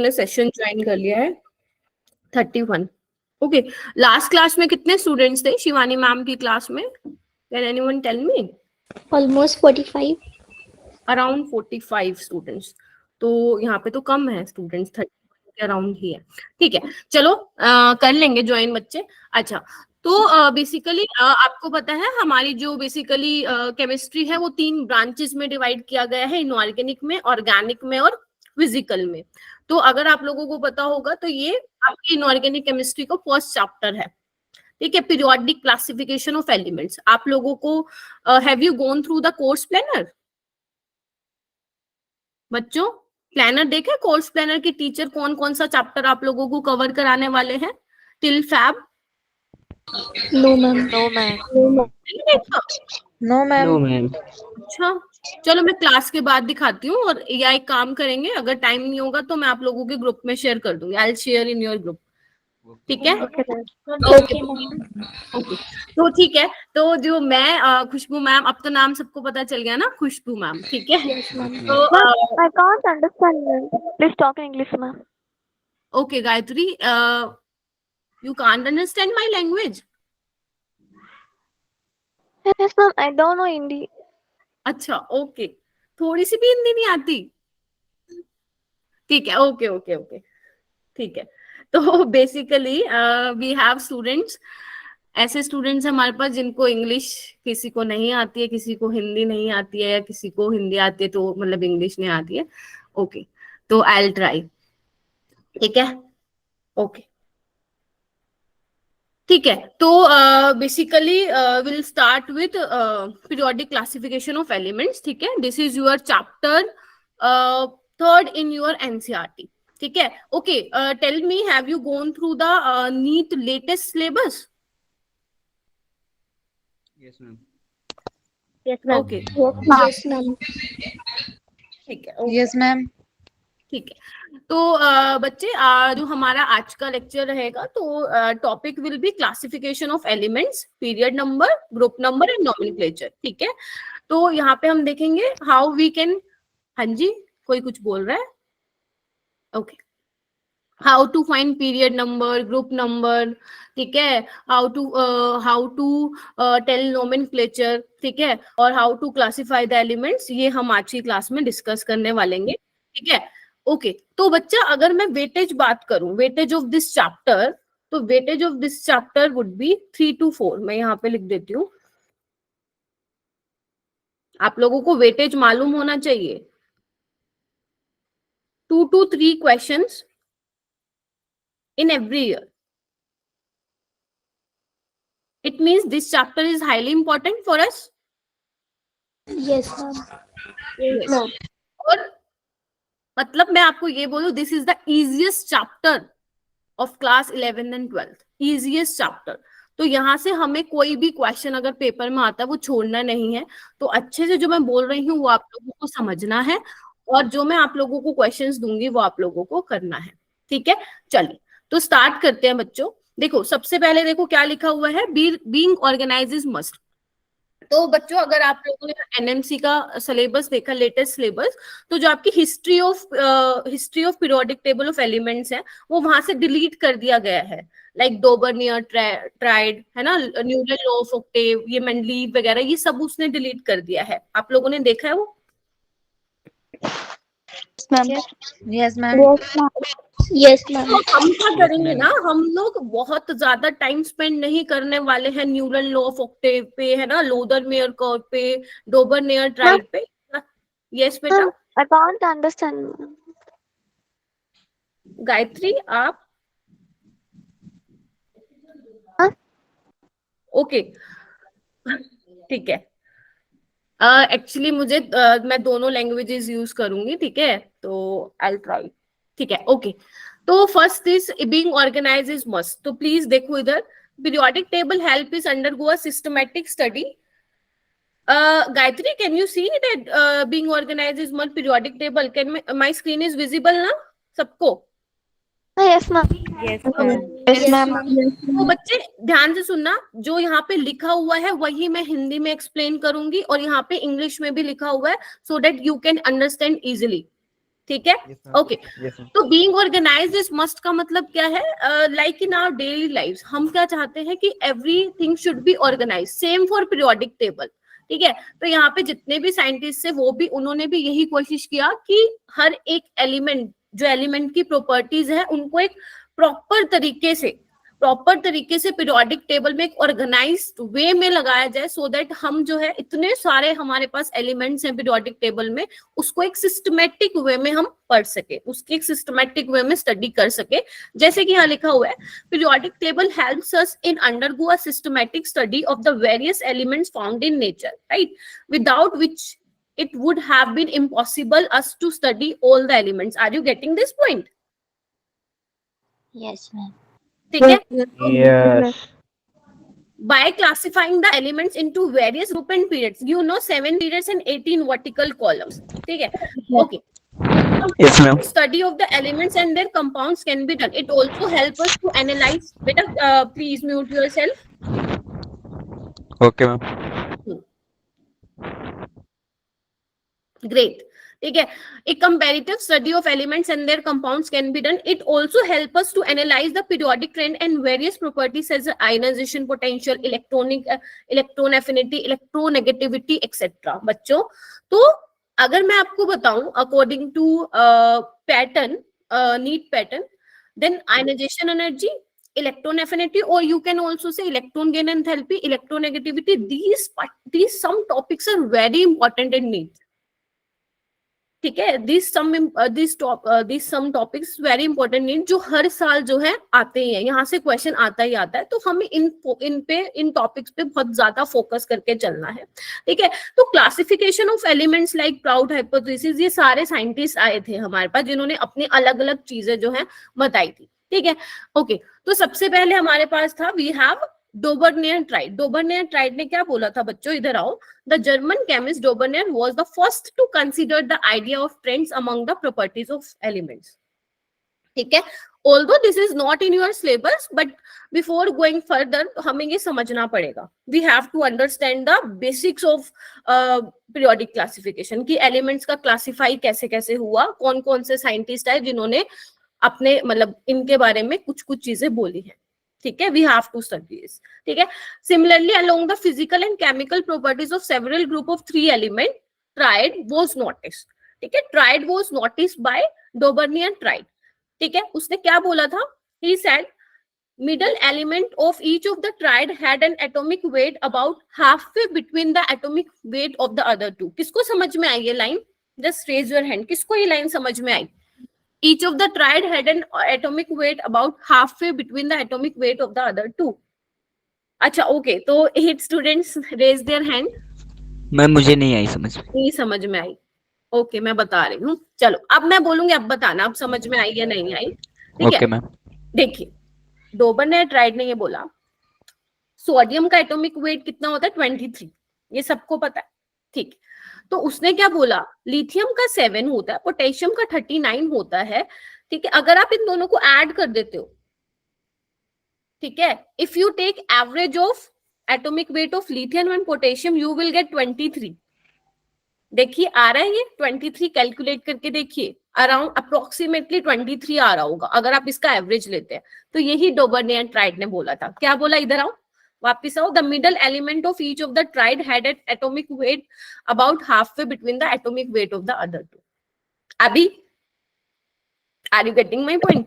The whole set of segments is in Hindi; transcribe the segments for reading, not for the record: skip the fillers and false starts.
ने सेशन ज्वाइन कर लिया है 31। ओके, लास्ट क्लास में कितने स्टूडेंट्स थे शिवानी मैम की क्लास में? Can anyone tell me? Almost 45। Around 45 students. तो यहाँ पे तो कम है स्टूडेंट्स, 30 के अराउंड ही है। ठीक है, चलो कर लेंगे ज्वाइन बच्चे। अच्छा, तो बेसिकली आपको पता है हमारी जो बेसिकली केमिस्ट्री है वो 3 ब्रांचेस में डिवाइड किया गया है, इनऑर्गेनिक में, ऑर्गेनिक में और फिजिकल में। तो अगर आप लोगों को पता होगा तो ये आपकी इनऑर्गेनिक केमिस्ट्री का फर्स्ट चैप्टर है। ठीक है, पीरियोडिक क्लासिफिकेशन ऑफ एलिमेंट्स। आप लोगों को have you gone through the course planner? बच्चों, प्लानर देखे? कोर्स प्लानर के टीचर कौन कौन सा चैप्टर आप लोगों को कवर कराने वाले हैं till Feb? No ma'am. No ma'am. No ma'am. No ma'am. अच्छा, चलो मैं क्लास के बाद दिखाती हूँ। और या एक काम करेंगे, अगर टाइम नहीं होगा तो मैं आप लोगों के ग्रुप में शेयर कर दूंगी। आई will share in your group. ठीक है, ओके ओके। तो ठीक है, तो जो मैं खुशबू मैम, अब तो नाम सबको पता चल गया ना, खुशबू मैम। ठीक है, तो I can't understand ma'am. Please talk in English ma'am. Okay Gayatri, you can't understand my language? Yes ma'am, I don't know Hindi. अच्छा, ओके, थोड़ी सी भी हिंदी नहीं आती? ठीक है, ओके ओके ओके, ठीक है। तो बेसिकली वी हैव स्टूडेंट्स, ऐसे स्टूडेंट्स हमारे पास जिनको इंग्लिश किसी को नहीं आती है, किसी को हिंदी नहीं आती है, या किसी को हिंदी आती है तो मतलब इंग्लिश नहीं आती है। ओके, तो आई विल ट्राई। ठीक है, ओके, ठीक है। तो basically will start with periodic classification of elements. ठीक है, this is your chapter 3rd in your NCERT. ठीक है, okay, tell me, have you gone through the NEET latest syllabus? Yes ma'am. Yes ma'am. Okay, Yes ma'am. ठीक है, okay. Yes ma'am. ठीक है, तो बच्चे जो हमारा आज का लेक्चर रहेगा, तो topic will be classification of elements, period number, group number and nomenclature. ठीक है, तो यहाँ पे हम देखेंगे हाउ वी कैन, हाँ जी कोई कुछ बोल रहा है? Okay, how to find period number, group number, ठीक है, हाउ टू टेल नोमेनक्लेचर, ठीक है, और how to classify the elements, ये हम आज की क्लास में डिस्कस करने वालेंगे। ठीक है, ओके। तो बच्चा, अगर मैं वेटेज बात करूं, वेटेज ऑफ दिस चैप्टर, तो weightage of this chapter would be 3 to 4। मैं यहाँ पे लिख देती हूँ, आप लोगों को वेटेज मालूम होना चाहिए। 2 to 3 questions in every year. It means this chapter is highly important for us. Yes ma'am. Yes. और मतलब मैं आपको ये बोलूं, this is the easiest chapter of class 11th and 12th, easiest chapter. तो यहाँ से हमें कोई भी क्वेश्चन अगर पेपर में आता है वो छोड़ना नहीं है। तो अच्छे से जो मैं बोल रही हूँ वो आप लोगों को समझना है, और जो मैं आप लोगों को क्वेश्चंस दूंगी वो आप लोगों को करना है। ठीक है, चलिए तो स्टार्ट करते हैं बच्चों। देखो, सबसे पहले देखो क्या लिखा हुआ है, बीइंग ऑर्गेनाइज मस्ट। तो बच्चों, अगर आप लोगों ने एनएमसी का सिलेबस देखा, लेटेस्ट सिलेबस, तो जो आपकी history of periodic table of elements है वो वहां से डिलीट कर दिया गया है। लाइक डोबर्नियर ट्राइड है ना, न्यूटन लॉ ऑफ ऑक्टेव, ये मेंडलीव वगैरह, ये सब उसने डिलीट कर दिया है। आप लोगों ने देखा है वो? Yes ma'am. Yes ma'am. तो हम क्या करेंगे ना, हम लोग बहुत ज्यादा टाइम स्पेंड नहीं करने वाले हैं न्यूटन लॉ ऑफ ऑक्टेव पे, है ना, लोदरमेयर कर्व पे, डोबर्नियर ट्राइड पे। यस बेटा? I can't understand. गायत्री, आप? हाँ? ओके, ठीक है। एक्चुअली मुझे मैं दोनों लैंग्वेजेस यूज करूंगी। ठीक है, तो आई ट्राई। ठीक है, ओके। तो first is being organise is must. तो प्लीज देखो इधर, periodic table help is undergo a systematic study. Gayatri, can you see that being organized is one periodic table? Can my screen is visible ना सबको? Yes ma'am. Yes Yes ma'am. ma'am. तो बच्चे ध्यान से सुनना, जो यहाँ पे लिखा हुआ है वही मैं हिंदी में एक्सप्लेन करूंगी, और यहाँ पे इंग्लिश में भी लिखा हुआ है, so that you can understand easily. ठीक है, Yes, ma'am. Okay. Yes, ma'am. तो बीइंग ऑर्गेनाइज्ड इज मस्ट का मतलब क्या है? Like in our daily lives हम क्या चाहते हैं कि everything should be organise, same for periodic table, ठीक है। तो यहाँ पे जितने भी साइंटिस्ट है वो भी उन्होंने भी यही कोशिश किया कि हर एक एलिमेंट, जो एलिमेंट की प्रॉपर्टीज है उनको एक प्रॉपर तरीके से पीरियोडिक टेबल में एक ऑर्गेनाइज्ड वे में लगाया जाए, सो दैट हम जो है इतने सारे हमारे पास एलिमेंट्स हैं पीरियोडिक टेबल में, उसको एक सिस्टमेटिक वे में हम पढ़ सके, उसकी एक सिस्टमेटिक वे में स्टडी कर सके। जैसे कि यहाँ लिखा हुआ है, periodic table helps us in undergo a systematic study of the various elements found in nature, right, without which it would have been impossible us to study all the elements. Are you getting this point? Yes, ma'am. ठीक है, Yes. by classifying the elements into various group and periods, you know 7 periods and 18 vertical columns, ठीक है, okay. Yes, ma'am. Study of the elements and their compounds can be done. It also helps us to analyze. Beta, please mute yourself. Okay, ma'am. Great, ठीक है। A comparative study of elements and their compounds can be done. It also help us to analyze the periodic trend and various properties such as ionization potential, electron affinity, electronegativity, etc. बच्चों, तो अगर मैं आपको बताऊं according to pattern, neat pattern, then ionization energy, electron affinity, or you can also say electron gain enthalpy, electronegativity, these some topics are very important in NEET, ठीक है। these some topics very important need, जो हर साल जो है आते ही है, यहाँ से क्वेश्चन आता ही आता है, तो हमें इन टॉपिक्स पे बहुत ज्यादा फोकस करके चलना है, ठीक है। तो classification of elements like proud hypothesis, ये सारे साइंटिस्ट आए थे हमारे पास जिन्होंने अपनी अलग अलग चीजें जो है बताई थी, ठीक है, ओके। तो सबसे पहले हमारे पास था, we have Dobereiner triad. Dobereiner triad ने क्या बोला था बच्चों, इधर आओ। The German chemist Dobereiner was the first to consider the idea of trends among the properties of elements, ठीक है। Although this is not in your syllabus, but before going further हमें ये समझना पड़ेगा, we have to understand the basics of periodic classification, की एलिमेंट्स का क्लासिफाई कैसे कैसे हुआ, कौन कौन से साइंटिस्ट है जिन्होंने अपने मतलब इनके बारे में कुछ कुछ चीजें बोली है, ठीक है। We have to study this, ठीक है। Similarly along the physical and chemical properties of several group of 3 element, triad was noticed, ठीक है। Triad was noticed by Dobereiner triad, ठीक है। उसने क्या बोला था, he said middle element of each of the triad had an atomic weight about halfway between the atomic weight of the other two. किसको समझ में आई ये line? Just raise your hand, किसको ये लाइन समझ में आई? Each of the triad had an atomic weight about halfway between the atomic weight of the other two. अच्छा, ओके, तो 8 students raise their hand. Ma'am मुझे नहीं आई समझ में। नहीं समझ में आई, ओके, मैं बता रही हूँ। चलो अब मैं बोलूंगी, अब बताना अब समझ में आई या नहीं आई, ठीक ओके है। मैम। देखिए, डोबरनियर ट्राइड ने ये बोला, सोडियम का एटॉमिक वेट कितना होता है? 23, ये सबको पता है, ठीक। तो उसने क्या बोला, लिथियम का 7 होता है, पोटेशियम का 39 होता है, ठीक है। अगर आप इन दोनों को ऐड कर देते हो, ठीक है, if you take average of atomic weight of lithium and potassium, you will get 23। देखिए आ रहा है ये 23, कैलकुलेट करके देखिए, अराउंड अप्रोक्सीमेटली 23 आ रहा होगा अगर आप इसका एवरेज लेते हैं। तो यही डोबरनियर ट्राइड ने बोला था। क्या बोला? इधर आओ, वापिस आओ। The middle element of each of the triad had an atomic weight about half way between the atomic weight of the other two. अभी are you getting my point?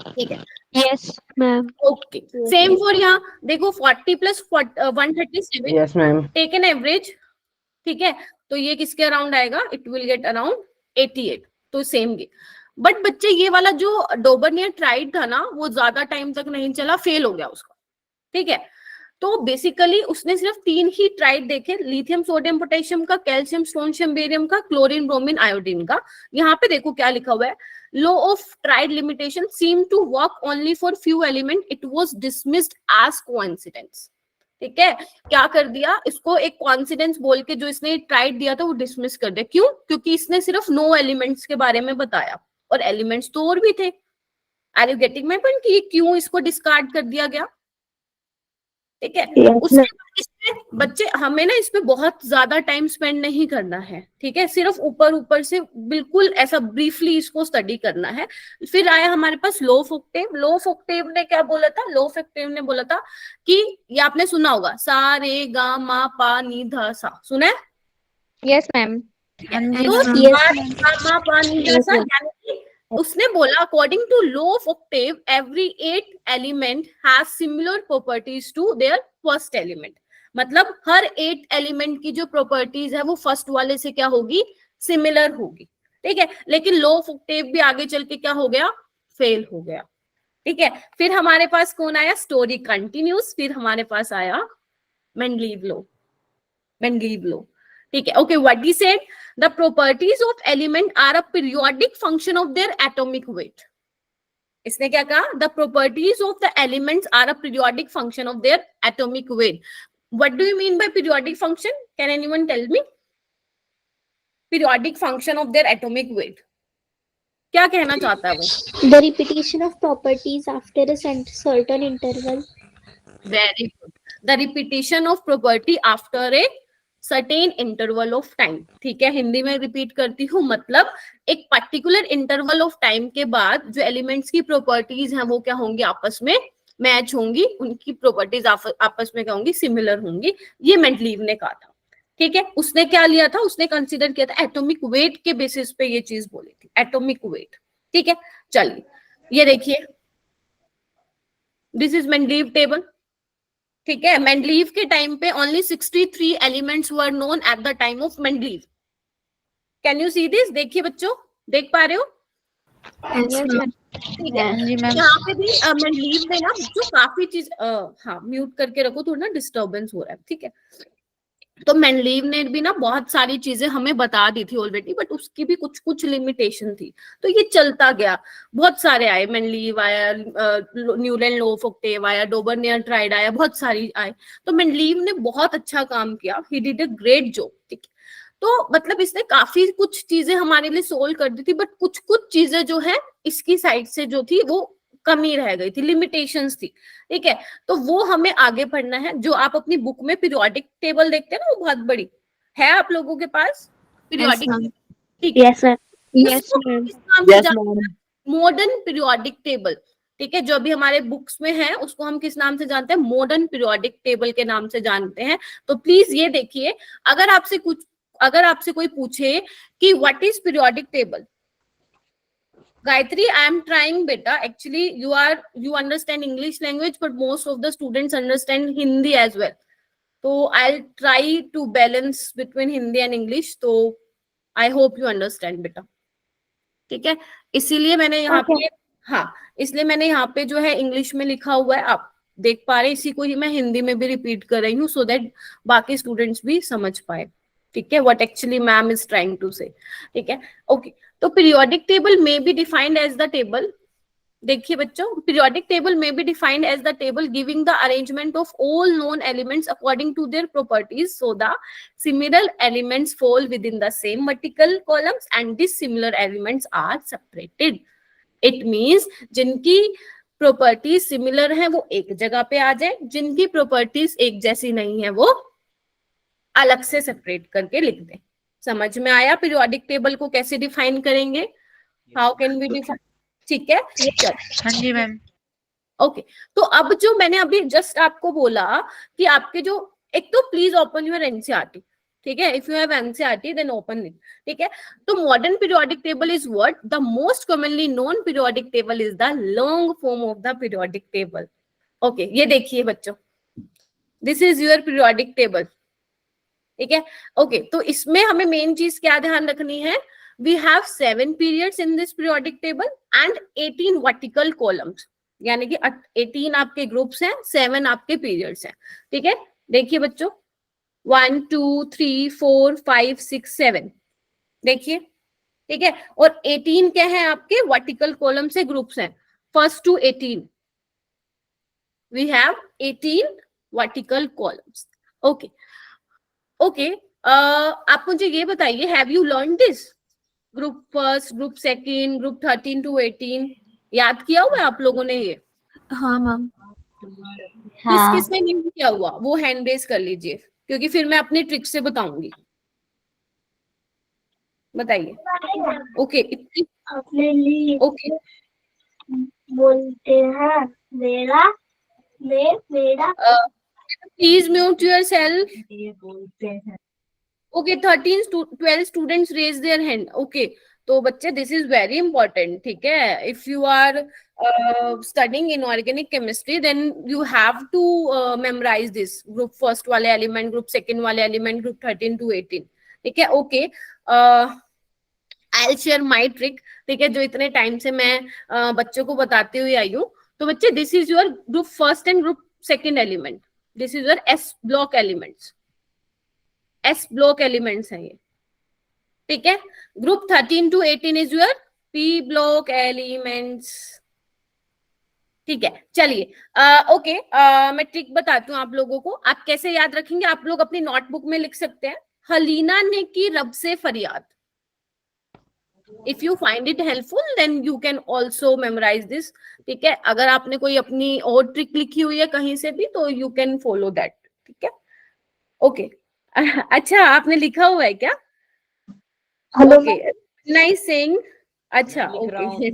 ठीक है, Yes, ma'am. Okay. Same for यहाँ देखो, 40 plus 137, Yes, ma'am. Take an average, ठीक है। तो ये किसके अराउंड आएगा? It will get around 88। तो सेम ये, बट बच्चे ये वाला जो डोबरनियर ट्राइड था ना, वो ज्यादा टाइम तक नहीं चला, फेल हो गया उसका, ठीक है। तो बेसिकली उसने सिर्फ 3 ही ट्राइड देखे, लिथियम, सोडियम, पोटेशियम का, कैल्शियम, स्ट्रोंशियम, बेरियम का, क्लोरीन, ब्रोमीन, आयोडीन का। यहाँ पे देखो क्या लिखा हुआ है, law of triad limitation seem to work only for few element, it was dismissed as coincidence, ठीक है। क्या कर दिया इसको, एक कोइंसिडेंस बोल के जो इसने ट्राइड दिया था वो डिसमिस कर दिया। क्यों? क्योंकि इसने सिर्फ 9 एलिमेंट्स के बारे में बताया और एलिमेंट्स तो और भी थे। Are you getting my point कि क्यों इसको डिस्कार्ड कर दिया गया? ठीक है। Yes, उसके ma'am. बाद इसमें बच्चे हमें ना इसमें बहुत ज्यादा टाइम स्पेंड नहीं करना है, ठीक है, सिर्फ ऊपर ऊपर से बिल्कुल ऐसा ब्रीफली इसको स्टडी करना है। फिर आया हमारे पास law of octave. Law of octave ने क्या बोला था? लो ऑफ ऑक्टेव ने बोला था कि ये आपने सुना होगा, सा रे गा मा पा नी धा सा, सुना है? Yes, ma'am. तो Yes, सा रे ma'am. गा मा पा नी धा Yes, सा, ma'am. यानी कि उसने बोला according to law of octave every 8 element has similar properties to their first element. मतलब हर 8 एलिमेंट की जो प्रॉपर्टीज है वो फर्स्ट वाले से क्या होगी? सिमिलर होगी, ठीक है। लेकिन लो ऑफ ऑक्टेव भी आगे चल के क्या हो गया? फेल हो गया, ठीक है। फिर हमारे पास कौन आया? Story continuous. फिर हमारे पास आया मेंडलीव लो। मेंडलीव लो, ठीक है। Okay, what he said, the properties of element are a periodic function of their atomic weight. इसने क्या कहा? The properties of the elements are a periodic function of their atomic weight. What do you mean by periodic function? Can anyone tell me? Periodic function of their atomic weight, क्या कहना चाहता है वो? The repetition of properties after a certain interval. Very good, the repetition of property after a certain interval of time, ठीक है। हिंदी में रिपीट करती हूँ, मतलब एक पर्टिकुलर इंटरवल ऑफ टाइम के बाद जो एलिमेंट्स की प्रॉपर्टीज हैं वो क्या होंगी? आपस में मैच होंगी, उनकी प्रॉपर्टीज आपस में क्या होंगी? सिमिलर होंगी। ये मेंडलीव ने कहा था, ठीक है। उसने क्या लिया था? उसने कंसीडर किया था एटॉमिक वेट के बेसिस पे ये चीज बोली थी, एटॉमिक वेट, ठीक है। चलिए ये देखिए, दिस इज मेंडलीव टेबल, ठीक है। मेंडलीव के टाइम पे only 63 elements were known at the time of Mendeleev. Can you see this? देखिए बच्चों, देख पा रहे हो? Yes, ma'am. ठीक है। जी मैम. यहाँ पे भी मेंडलीव ने ना जो काफी चीज हाँ म्यूट करके रखो, थोड़ा ना डिस्टर्बेंस हो रहा है, ठीक है। तो मेंडलीव ने भी ना बहुत सारी चीजें हमें बता दी थी ऑलरेडी, बट उसकी भी कुछ कुछ लिमिटेशन थी, तो ये चलता गया। बहुत सारे आए, मेंडलीव आया, न्यूलैंड लॉ ऑफ ऑक्टेव आया, डोबरनियर ट्राइड आया, बहुत सारी आए। तो मेंडलीव ने बहुत अच्छा काम किया, he did a great job, ठीक है। तो मतलब इसने काफी कुछ चीजें हमारे लिए सोल्व कर दी थी, बट कुछ कुछ चीजें जो है इसकी साइड से जो थी वो कमी रह गई थी, लिमिटेशंस थी, ठीक है। तो वो हमें आगे पढ़ना है। जो आप अपनी बुक में पीरियोडिक टेबल देखते हैं ना, वो बहुत बड़ी है आप लोगों के पास पीरियोडिक, ma'am. ठीक है। Yes, ma'am. Yes, उसको ma'am. किस नाम से Yes, जानते ma'am. हैं? मॉडर्न पीरियोडिक टेबल, ठीक है। जो अभी हमारे बुक्स में है उसको हम किस नाम से जानते हैं? मॉडर्न पीरियोडिक टेबल के नाम से जानते हैं। तो प्लीज ये देखिए, अगर आपसे कोई पूछे कि what is periodic table, Gayatri, I am trying, beta. Actually, you understand English language, but most of the students understand Hindi as well. So I'll try to balance between Hindi and English. So I hope you understand, beta. ठीक है। इसीलिए मैंने यहाँ पे हाँ, इसलिए मैंने यहाँ पे जो है इंग्लिश में लिखा हुआ है, आप देख पा रहे हैं। इसी को ही मैं हिंदी में भी रिपीट कर रही हूँ, सो दैट बाकी स्टूडेंट्स भी समझ पाए, ठीक है, what actually ma'am is trying to say, ठीक है। ओके, तो periodic table may be defined as the table, देखिए बच्चों, periodic table may be defined as the table giving the arrangement of all known elements according to their properties, so the similar elements fall within the same vertical columns and dissimilar elements are separated. It means जिनकी प्रॉपर्टीज सिमिलर है वो एक जगह पे आ जाए, जिनकी प्रॉपर्टीज एक जैसी नहीं है वो अलग से सेपरेट करके लिख दें। समझ में आया पीरियोडिक टेबल को कैसे डिफाइन करेंगे? How can we define? ठीक है, हाँ जी मैम. ओके। तो अब जो मैंने अभी जस्ट आपको बोला कि आपके जो, एक तो प्लीज ओपन योर एनसीईआरटी, ठीक है, if you have NCERT then open it, ठीक है। तो modern periodic table is what? The most commonly known periodic table is the long form of the periodic table. Okay, ये देखिए बच्चों, this is your periodic table, ठीक है। ओके, तो इसमें हमें मेन चीज क्या ध्यान रखनी है? We have 7 periods in this periodic table and 18 vertical columns, यानी कि 18 आपके ग्रुप्स हैं, 7 आपके पीरियड्स हैं, ठीक है। देखिए बच्चों, 1 2 3 4 5 6 7, देखिए, ठीक है। और 18 क्या है आपके? वर्टिकल कॉलम से ग्रुप्स हैं, first to 18 we have 18 vertical columns. Okay okay, आप मुझे ये बताइए, have you learn this? Group first, group second, group 13 to 18 याद किया हुआ है आप लोगों ने ये? हाँ मैम. किस किस में नहीं किया हुआ वो हैंड रेज कर लीजिए, क्योंकि फिर मैं अपनी ट्रिक से बताऊंगी। बताइए। ओके अपने लिए ओके बोलते हैं मेरा मेरा प्लीज म्यूट योर सेल्फ। ये बोलते हैं। Okay 12 students raise their hand. Okay, तो बच्चे दिस इज वेरी इंपॉर्टेंट, ठीक है। If you are studying inorganic chemistry then you have to memorise this, group first वाले एलिमेंट, ग्रुप सेकंड वाले एलिमेंट, ग्रुप 13 to 18, ठीक है। Okay, I will share my trick, ठीक है, जो इतने टाइम से मैं बच्चों को बताते हुए आई हूँ। तो बच्चे this is your group first and group second element, this is your S block elements, S block elements हैं ये, ठीक है। Group 13 to 18 is your P block elements, ठीक है। चलिए ओके, मैं ट्रिक बताती हूँ आप लोगों को, आप कैसे याद रखेंगे। आप लोग अपनी नोटबुक में लिख सकते हैं, हलीना ने की रब से फरियाद। If you find it helpful then you can also memorise this, ठीक है। अगर आपने कोई अपनी और ट्रिक लिखी हुई है कहीं से भी तो यू कैन फॉलो दैट, ठीक है। ओके अच्छा, आपने लिखा हुआ है क्या? हेलो ओके, नाइस सिंग। अच्छा ओके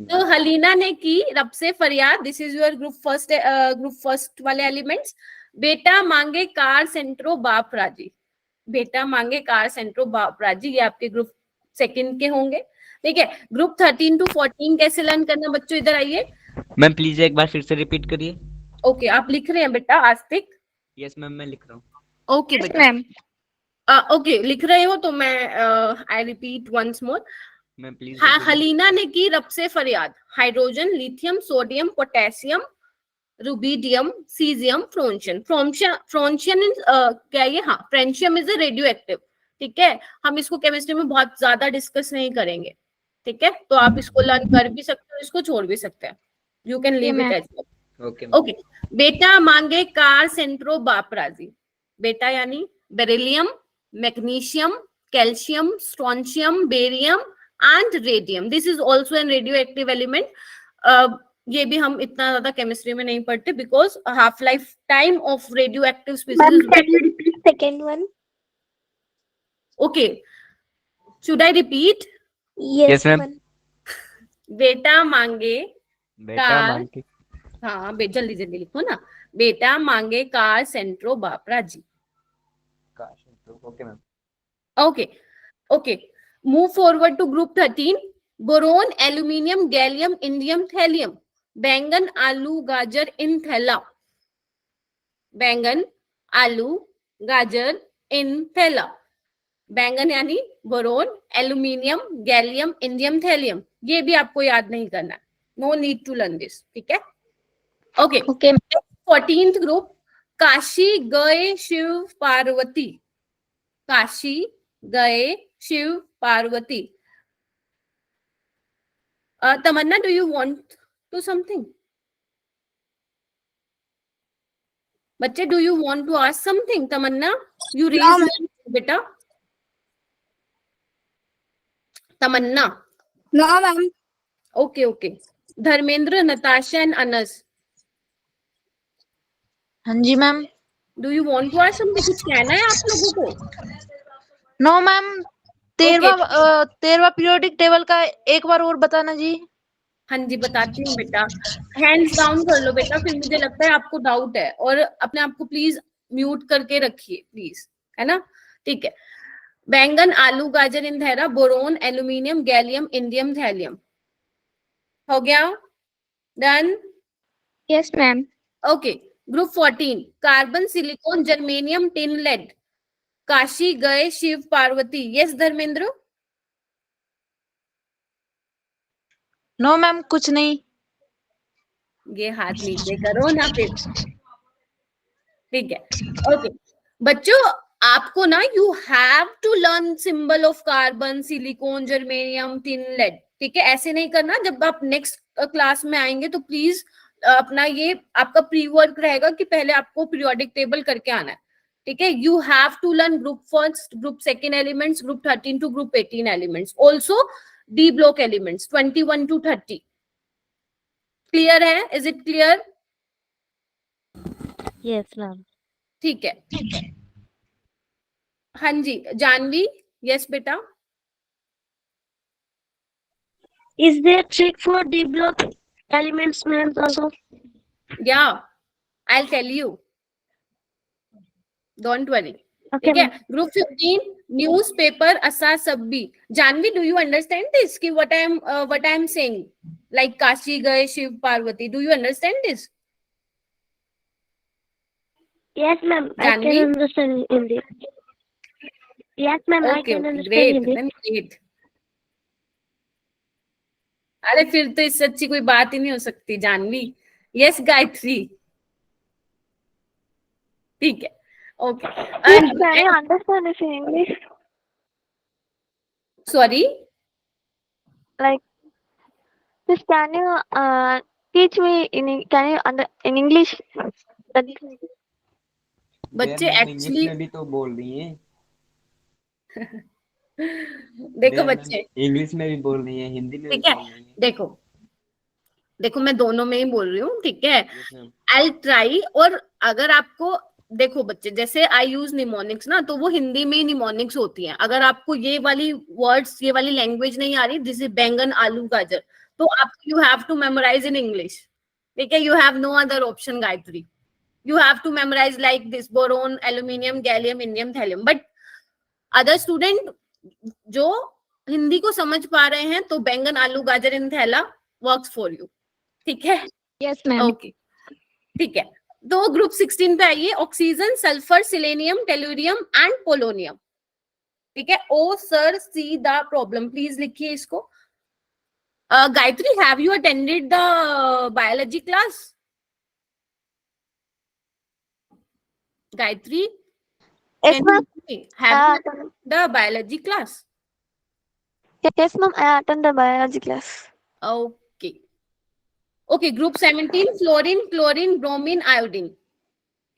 तो हलीना ने की रब से फरियाद, this is your group first वाले एलिमेंट्स। बेटा मांगे कार सेंट्रो बाप राजी, बेटा मांगे कार सेंट्रो बाप राजी, ये आपके ग्रुप सेकंड के होंगे, ठीक है। ग्रुप 13 to 14 कैसे लर्न करना बच्चों, इधर आइए। मैम प्लीज एक बार फिर से रिपीट करिए। ओके, आप लिख रहे हैं बेटा आस्तिक? यस मैम, मैं लिख रहा हूँ। ओके बेटा, मैम। ओके लिख रहे हो तो मैं I repeat once more. Ma'am please हलीना ने की रब से फरियाद, hydrogen, lithium, sodium, potassium, rubidium, caesium, francium. Francium क्या ये? हाँ, francium is a radio active, ठीक है। हम इसको केमिस्ट्री में बहुत ज्यादा डिस्कस नहीं करेंगे, ठीक है। तो आप इसको लर्न कर भी सकते हो, इसको छोड़ भी सकते हैं, you can leave it as. Okay okay, बेटा मांगे कार सेंट्रो बाप राजी, बेटा यानी beryllium, magnesium, calcium, strontium, barium and radium, this is also an radio active element. ये भी हम इतना ज्यादा केमिस्ट्री में नहीं पढ़ते because half life time of radioactive Ma'am, species. can you repeat second one? Okay, should I repeat? Yes, ma'am. ma'am. बेटा मांगे बेटा कार, मांग के हाँ जल्दी जल्दी लिखो ना, बेटा मांगे कार सेंट्रो बाप राजी। Okay ma'am. Okay okay, move forward to group 13। Boron, aluminium, gallium, indium, thallium, बैंगन, आलू, गाजर इन थैला, बैंगन, आलू, गाजर इन थैला। बैंगन यानी boron, aluminium, gallium, indium, thallium, ये भी आपको याद नहीं करना, no need to learn this, ठीक है। Okay okay 14th group, Kashi गए शिव पार्वती, काशी गए Shiv Parvati. Tamanna, do you want to something? बच्चे, do you want to ask something? Tamanna, you raise बेटा। Tamanna, no ma'am. Okay okay. Dharmendra, Natasha and Anas, हाँ जी ma'am. Do you want to ask something? कुछ कहना है आप लोगों को? नो मैम, 13वां पीरियोडिक टेबल का एक बार और बताना जी। हाँ जी बताती हूँ बेटा, हैंड्स डाउन कर लो बेटा, फिर मुझे लगता है आपको डाउट है, और अपने आप को प्लीज म्यूट करके रखिए प्लीज, है ना, ठीक है। बैंगन, आलू, गाजर इन थैला, boron, aluminium, gallium, indium, thallium, हो गया? Done? Yes ma'am. Okay, group 14, carbon, silicon, germanium, tin, lead, Kashi गए Shiv Parvati. Yes Dharmendra? No ma'am, कुछ नहीं। ये हाथ नीचे करो ना फिर, ठीक है। ओके बच्चों, आपको ना you have to learn symbol of carbon, silicon, germanium, tin, lead, ठीक है। ऐसे नहीं करना, जब आप नेक्स्ट क्लास में आएंगे तो प्लीज अपना ये आपका प्री वर्क रहेगा कि पहले आपको पीरियोडिक टेबल करके आना है, ठीक है। You have to learn group first, group second elements, group 13 to group 18 elements, also D block elements 21 to 30। Clear है? Is it clear? Yes, ma'am. ठीक है, हाँ जी जानवी, यस बेटा. Is there trick for D block elements, ma'am? Also, Yeah, I'll tell you. Don't worry. okay, ठीक है. ma'am. Group 15 न्यूज़पेपर असा सबी. Janvi, do you understand this? कि what I am saying? Like Kashi गए Shiv Parvati. Do you understand this? Yes, ma'am. I Janvi? can understand Hindi. Yes, ma'am. I Okay, can okay, understand great. Hindi. Then great. अरे फिर तो इससे अच्छी कोई बात ही नहीं हो सकती जानवी. यस गायत्री. ठीक है, okay. Please, can you understand this in English? Sorry, Like, please, can you teach me can you in English? बच्चे एक्चुअली में भी तो बोल रही हैं. देखो बच्चे, इंग्लिश में भी बोल रही हैं, हिंदी में भी ठीक है. बोल रही हैं. देखो देखो मैं दोनों में ही बोल रही हूँ, ठीक है. Yes, ma'am. I try. और अगर आपको देखो बच्चे, जैसे आई यूज निमोनिक्स ना, तो वो हिंदी में ही निमोनिक्स होती हैं. अगर आपको ये वाली वर्ड्स, ये वाली लैंग्वेज नहीं आ रही, जैसे बैंगन आलू गाजर, तो आप you have to memorise in English. ठीक है, you have no other option Gayatri. You have to memorise like this: boron, aluminium, gallium, indium, thallium. But other student जो हिंदी को समझ पा रहे हैं, तो बैंगन आलू गाजर इन थैला वर्क्स फॉर यू. ठीक है, Yes, ma'am. ओके, ठीक है. तो ग्रुप 16 पे आइए. Oxygen, sulphur, selenium, tellurium and polonium. ठीक है. O sir, see the problem. Please लिखिए इसको. Gayatri, have you attended the biology class? Gayatri, Yes, ma'am. have you attended the biology class? Yes, ma'am. I attend the biology class. Okay. Okay, group 17, fluorine, chlorine, bromine, iodine.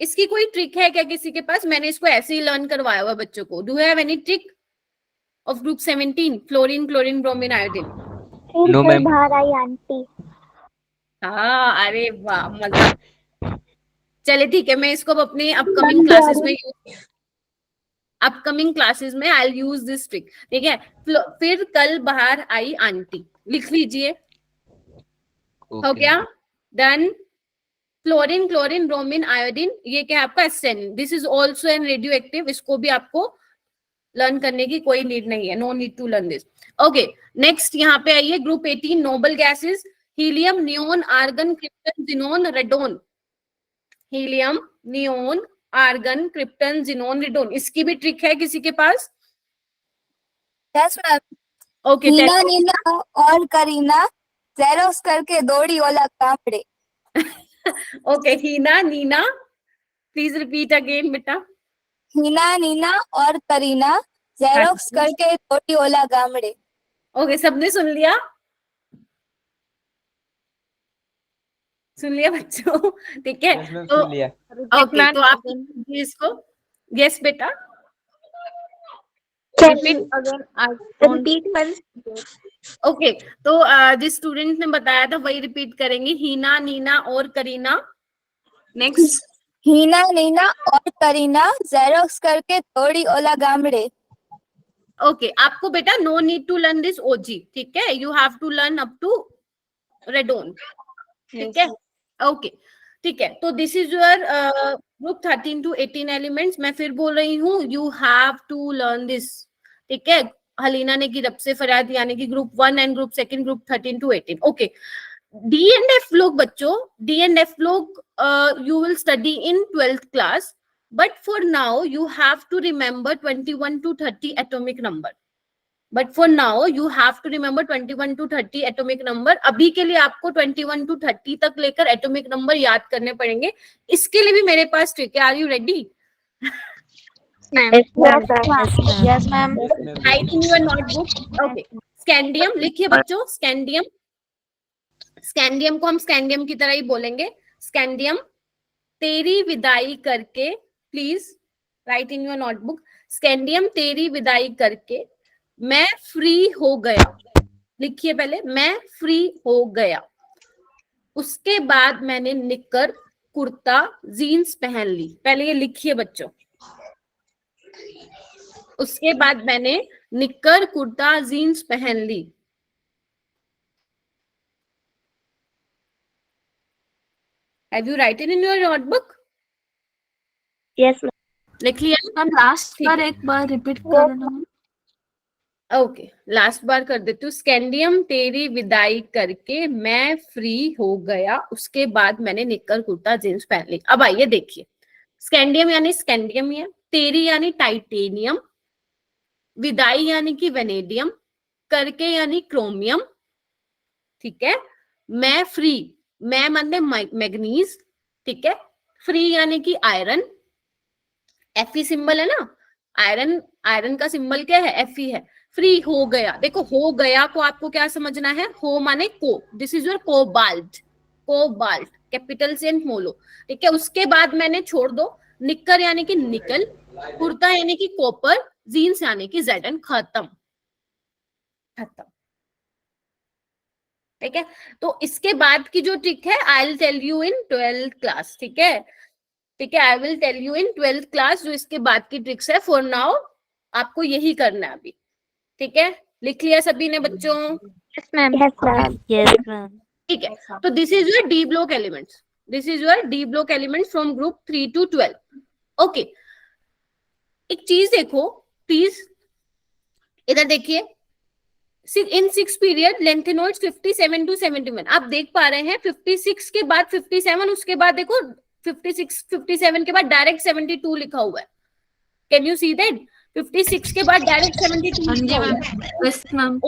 इसकी कोई ट्रिक है क्या किसी के पास? मैंने इसको ऐसे ही लर्न करवाया हुआ बच्चों को. Do have any trick of group 17, fluorine, chlorine, bromine, iodine? No, ma'am. बाहर आई आंटी. हाँ, अरे वाह, मजा. चले ठीक है, मैं इसको अपने अपकमिंग क्लासेस में आई यूज दिस ट्रिक. ठीक है. फिर कल बाहर आई आंटी, लिख लीजिए. हो गया, done. Fluorine, chlorine, bromine, iodine, ये क्या है आपका astatine. This is also an radio active. इसको भी आपको लर्न करने की कोई नीड नहीं है. No need to learn this. Okay, next यहाँ पे आइए. Group 18, noble gases, helium, neon, argon, krypton, xenon, radon. Helium, neon, argon, krypton, xenon, radon. इसकी भी ट्रिक है किसी के पास? Yes ma'am. Okay, Heena, Neena और करीना जेरोक्स करके दौड़ी ओला कांपड़े. Okay. Heena, Neena, please repeat again बेटा. हीना, नीना और करीना जेरोक्स करके दौड़ी ओला गामड़े. ओके, सबने सुन लिया? सुन लिया बच्चों? ठीक है. Yes, ma'am, तो सुन लिया. ओके, तो आप लिखिए इसको. यस बेटा. Repeat once. ओके, तो जिस स्टूडेंट ने बताया था वही रिपीट करेंगे. हीना, नीना और करीना. नेक्स्ट. हीना, नीना और करीना जेरोक्स करके दौड़ी ओला गामड़े. ओके, आपको बेटा no need to learn this ओजी. ठीक है, you have to learn up to radon. ठीक है, ओके, ठीक है. तो this is your group 13 to 18 elements. मैं फिर बोल रही हूँ, you have to learn this. ठीक है. हलीना ने की रब से फरियाद, यानी कि group 1 and group 2, group 13 to 18. Okay. D and F लोग बच्चों, डी एंड एफ लोग you will study in 12th class. But for now you have to remember 21 to 30 atomic number. But for now you have to remember 21 to 30 atomic number. अभी के लिए आपको 21 to 30 तक लेकर एटॉमिक नंबर याद करने पड़ेंगे. इसके लिए भी मेरे पास ट्रिक है. Are you ready? Yes, ma'am. Write in your notebook. Okay. Scandium लिखिए बच्चों. स्कैंडियम, स्कैंडियम को हम स्कैंडियम की तरह ही बोलेंगे. स्कैंडियम, तेरी विदाई करके. Please right in your notebook. Scandium, तेरी विदाई करके मैं फ्री हो गया. लिखिए पहले, मैं फ्री हो गया. उसके बाद मैंने निकर कुर्ता जीन्स पहन ली, पहले ये लिखिए बच्चों। उसके बाद मैंने निक्कर कुर्ता जीन्स पहन ली। Have you written in your notebook? Yes, ma'am. लिख लिया? मैम लास्ट ठीक बार है। एक बार रिपीट कर देना मैम। ओके, लास्ट बार कर देती हूँ। स्कैंडियम तेरी विदाई करके मैं फ्री हो गया, उसके बाद मैंने निक्कर कुर्ता जींस पहन ली। अब आइए देखिए, स्कैंडियम यानी स्कैंडियम है, तेरी यानी टाइटेनियम, विदाई यानी कि वेनेडियम, करके यानी क्रोमियम, ठीक है। मैं फ्री, मैं मानते मैग्नीज, ठीक है। फ्री यानी कि आयरन, Fe सिंबल है ना, आयरन, आयरन का सिंबल क्या है? Fe है। फ्री हो गया, देखो हो गया को आपको क्या समझना है? हो माने को, this is your cobalt, cobalt capital से मोलो, ठीक है। उसके बाद मैंने छोड़ दो, निक्कर यानी कि निकल, कुर्ता यानी कि कॉपर, जीन्स यानी कि जेडन, खत्म, खत्म, ठीक है। तो इसके बाद की जो ट्रिक है I will tell you in 12th class, ठीक है, ठीक है। I will tell you in 12th class जो इसके बाद की ट्रिक्स है। फॉर नाउ आपको यही करना है अभी, ठीक है। लिख लिया सभी ने बच्चों? Yes ma'am. Yes, ma'am. Yes ma'am. ठीक है। तो this is your D block elements, this is your D block elements from group 3 to 12। Okay, एक चीज देखो प्लीज, इधर देखिए, इन 6 पीरियड लेंथेनॉइड्स 57 to 71 आप देख पा रहे हैं। 56 के बाद 57, उसके बाद देखो 56 57 के बाद डायरेक्ट 72 लिखा हुआ है। Can you see that? 56 के बाद डायरेक्ट 72 हाँ जी लिखा हुआ मैम। है। Yes ma'am.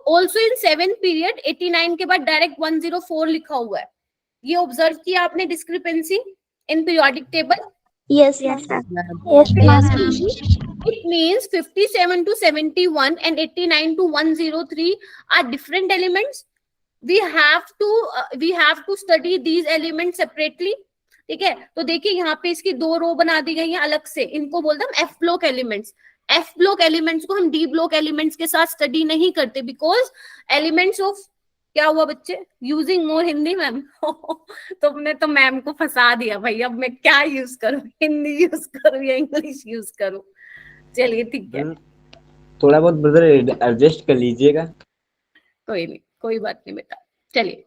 also in 7 period 89 के बाद डायरेक्ट 104 लिखा हुआ है। ये ऑब्जर्व किया आपने discrepancy in periodic table? Yes, Yes, ma'am. ma'am. Yes, Yes, ma'am. ma'am. It means 57 to 71 and 89 to 103 are different elements. We have to study these elements separately. ठीक है, तो देखिए यहाँ पे इसकी 2 रो बना दी गई हैं अलग से, इनको बोलते हैं F block elements. F block elements को हम डी ब्लॉक एलिमेंट्स के साथ स्टडी नहीं करते, बिकॉज एलिमेंट्स ऑफ, क्या हुआ बच्चे? Using more Hindi ma'am. तुमने तो मैम को फंसा दिया भाई, अब मैं क्या यूज करूं, हिंदी यूज करूं या इंग्लिश यूज करूं? चलिए ठीक है, थोड़ा बहुत ब्रदर एडजस्ट कर लीजिएगा। कोई नहीं, कोई बात नहीं बेटा। चलिए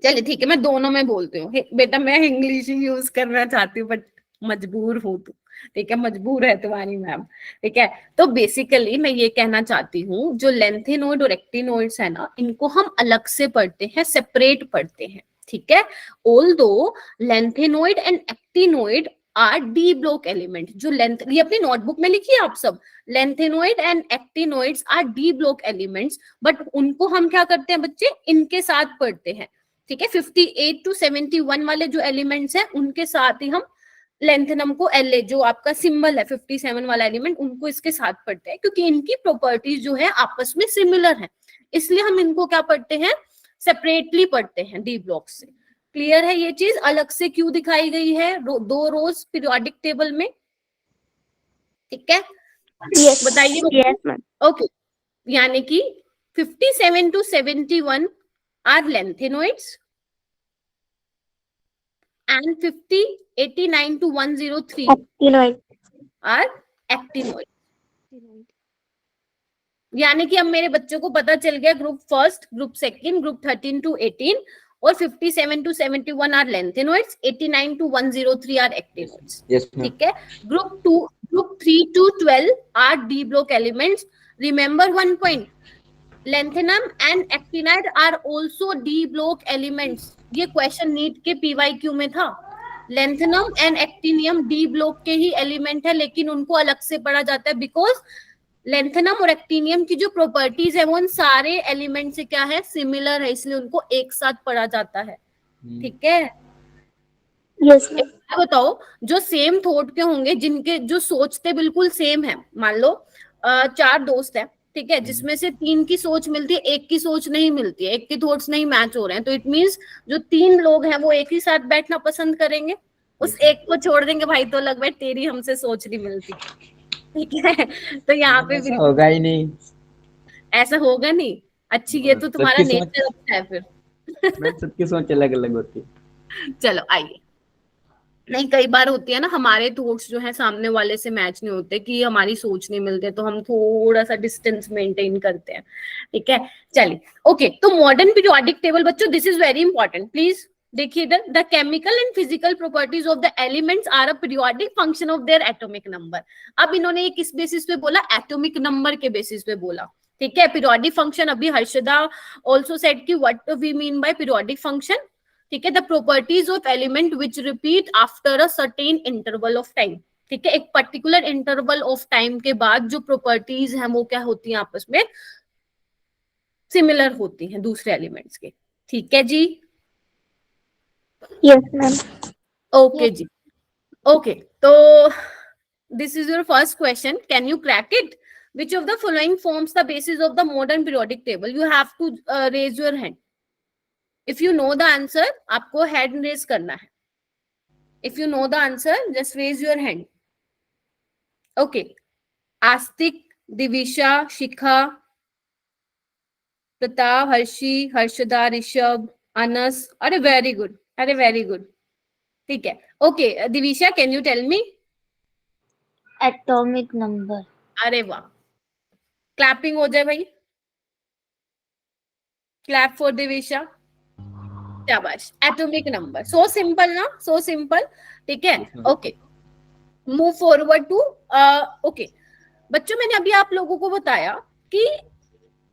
चलिए ठीक है, मैं दोनों में बोलती हूँ बेटा, मैं इंग्लिश ही यूज करना चाहती हूँ बट मजबूर हूँ तू, ठीक है, मजबूर है तुम्हारी मैम, ठीक है। तो बेसिकली मैं ये कहना चाहती हूँ, जो लेंथेनोइड और एक्टिनोइड्स है ना, इनको हम अलग से पढ़ते हैं, सेपरेट पढ़ते हैं, ठीक है। Although lanthanoid and actinoid R D block element, जो लेंथ, ये अपनी नोटबुक में लिखिए आप सब, lanthanoid and actinoids R D block elements, but उनको हम क्या करते हैं बच्चे? इनके साथ पढ़ते हैं, ठीक है। 58 to 71 वाले जो एलिमेंट्स हैं उनके साथ ही हम लेंथेनम को, एल जो आपका सिंबल है 57 वाला एलिमेंट, उनको इसके साथ पढ़ते हैं, क्योंकि इनकी प्रॉपर्टीज जो है आपस में सिमिलर है, इसलिए हम इनको क्या पढ़ते हैं? सेपरेटली पढ़ते हैं डी ब्लॉक से। क्लियर है ये चीज? अलग से क्यों दिखाई गई है 2 रोज पीरियोडिक टेबल में, ठीक है? Yes. बताइए। Yes, ma'am. ओके, यानी कि 57 to 71 are lanthanoids and 89 to 103 Actinoid. are actinoids। यानी कि अब मेरे बच्चों को पता चल गया, group first, group second, group 13 to 18 और 57 to 71 are lanthanoids, 89 to 103 are actinoids, yes ma'am. ठीक है। Group 2, group 3 to 12 are D block elements। Remember one point, lanthanum and actinide are also D block elements। ये क्वेश्चन नीट के PYQ में था। lanthanum and actinium D block के ही एलिमेंट है, लेकिन उनको अलग से पढ़ा जाता है, बिकॉज lanthanum और actinium की जो प्रॉपर्टीज है वो उन सारे एलिमेंट से क्या है? सिमिलर है, इसलिए उनको एक साथ पढ़ा जाता है, ठीक है। Yes, ma'am. बताओ, जो सेम थॉट के होंगे, जिनके जो सोचते बिल्कुल सेम है, मान लो 4 दोस्त है, ठीक है, जिसमें से 3 की सोच मिलती है, एक की सोच नहीं मिलती है, एक के थॉट्स नहीं मैच हो रहे हैं, तो इट मींस जो 3 लोग हैं वो एक ही साथ बैठना पसंद करेंगे, उस एक को छोड़ देंगे भाई, तो लग भाई तेरी हमसे सोच नहीं मिलती, ठीक है। तो यहाँ पे भी होगा ही नहीं, ऐसा होगा नहीं। अच्छी, ये तो तुम्हारा सबकी सोच- नेचर अच्छा है फिर। मैम सबकी सोच अलग अलग होती है। चलो आइए, नहीं, कई बार होती है ना, हमारे थॉट्स जो है सामने वाले से मैच नहीं होते, कि हमारी सोच नहीं मिलते, तो हम थोड़ा सा डिस्टेंस मेंटेन करते हैं, ठीक है। चलिए, ओके, तो मॉडर्न पीरियोडिक टेबल बच्चों, this is very important, please देखिए इधर। The chemical and physical properties of the elements are a periodic function of their atomic number. अब इन्होंने ये किस बेसिस पे बोला? एटॉमिक नंबर के बेसिस पे बोला, ठीक है। पीरियोडिक फंक्शन, अभी हर्षदा ऑल्सो सेड कि what we mean by periodic function, ठीक है। The properties of element which repeat after a certain interval of time, ठीक है। एक पर्टिकुलर इंटरवल ऑफ टाइम के बाद जो प्रॉपर्टीज हैं वो क्या होती हैं? आपस में सिमिलर होती हैं दूसरे एलिमेंट्स के, ठीक है जी। Yes, ma'am. ओके जी, ओके, तो this is your first question, can you crack it? Which of the following forms the basis of the modern periodic table? You have to raise your hand. If you know the answer, आपको हैंड रेज करना है। If you know the answer, just raise your hand. Okay, Aastik, Divisha, Shikha, Pratap, Harshi, Harshada, Rishabh, Anas, अरे वेरी गुड, अरे वेरी गुड, ठीक है। Okay, Divisha, can you tell me? Atomic number. अरे वाह, क्लैपिंग हो जाए भाई, क्लैप फॉर दिविशा, शाबाश। एटॉमिक नंबर, सो सिंपल ना, सो सिंपल, ठीक है। Okay, move forward to, okay बच्चों, मैंने अभी आप लोगों को बताया कि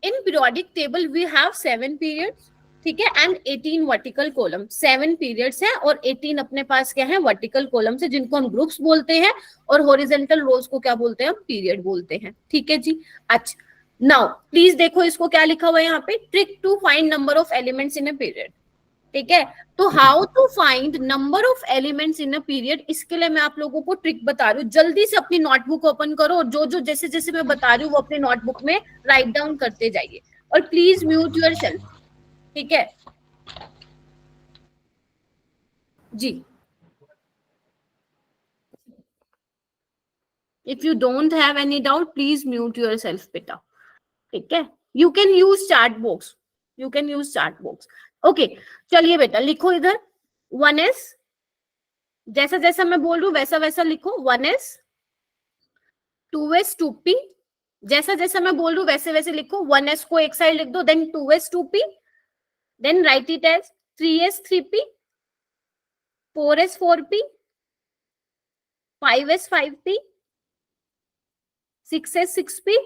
in periodic table we have 7 periods, ठीक है, एंड 18 वर्टिकल कॉलम। 7 पीरियड्स हैं और 18 अपने पास क्या है? वर्टिकल कॉलम्स है, जिनको हम ग्रुप्स बोलते हैं, और हॉरिजॉन्टल रोज को क्या बोलते हैं? हम पीरियड बोलते हैं, ठीक है जी। अच्छा, नाउ प्लीज देखो इसको क्या लिखा हुआ है यहाँ पे, trick to find number of elements in a period, ठीक है। तो how to find number of elements in a period, इसके लिए मैं आप लोगों को ट्रिक बता रही हूँ। जल्दी से अपनी नोटबुक ओपन करो और जो जो जैसे जैसे मैं बता रही हूँ वो अपने नोटबुक में राइट डाउन करते जाइए, और प्लीज म्यूट योरसेल्फ, ठीक है जी। If you don't have any doubt, please mute yourself बेटा, ठीक है। You can use chat box, you can use chat box. Okay, चलिए बेटा लिखो इधर 1s, जैसा जैसा मैं बोल रही हूँ वैसा वैसा लिखो। 1s, 2s, 2p, जैसा जैसा मैं बोल रही हूँ वैसे वैसे लिखो। 1s को एक साइड लिख दो, then 2s, 2p, then write it as 3s, 3p, 4s, 4p, 5s, 5p, 6s, 6p,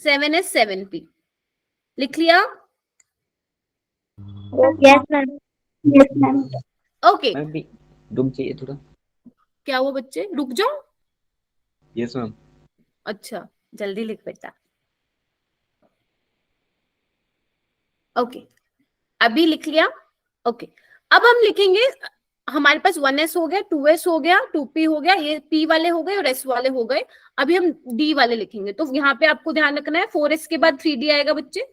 7s, 7p। लिख लिया? Yes, ma'am. Yes, ma'am. Okay, ma'am भी रुक जाइए थोड़ा। क्या हुआ बच्चे, रुक जाओ? Yes ma'am. अच्छा, जल्दी लिख बेटा। ओके, अभी लिख लिया? ओके, अब हम लिखेंगे, हमारे पास 1s हो गया, 2s हो गया, 2p हो गया, ये p वाले हो गए और s वाले हो गए। अभी हम d वाले लिखेंगे, तो यहाँ पे आपको ध्यान रखना है 4s के बाद 3d आएगा बच्चे,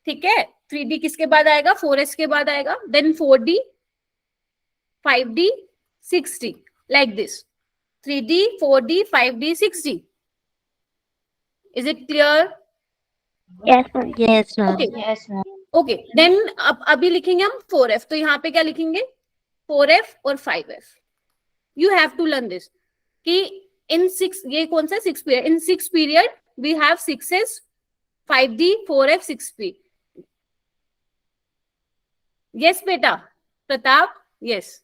ठीक है। 3d किसके बाद आएगा? 4s के बाद आएगा, then 4d, 5d, 6d, like this, 3d, 4d, 5d, 6d। Is it clear? Yes, ma'am. Yes ma'am. Okay. Yes ma'am. Okay, then अभी लिखेंगे हम 4f, तो यहाँ पे क्या लिखेंगे? 4f और 5f। You have to learn this कि इन 6, ये कौन सा 6 period, in 6 period we have 6s, 5d, 4f, 6p। Yes बेटा Pratap, yes,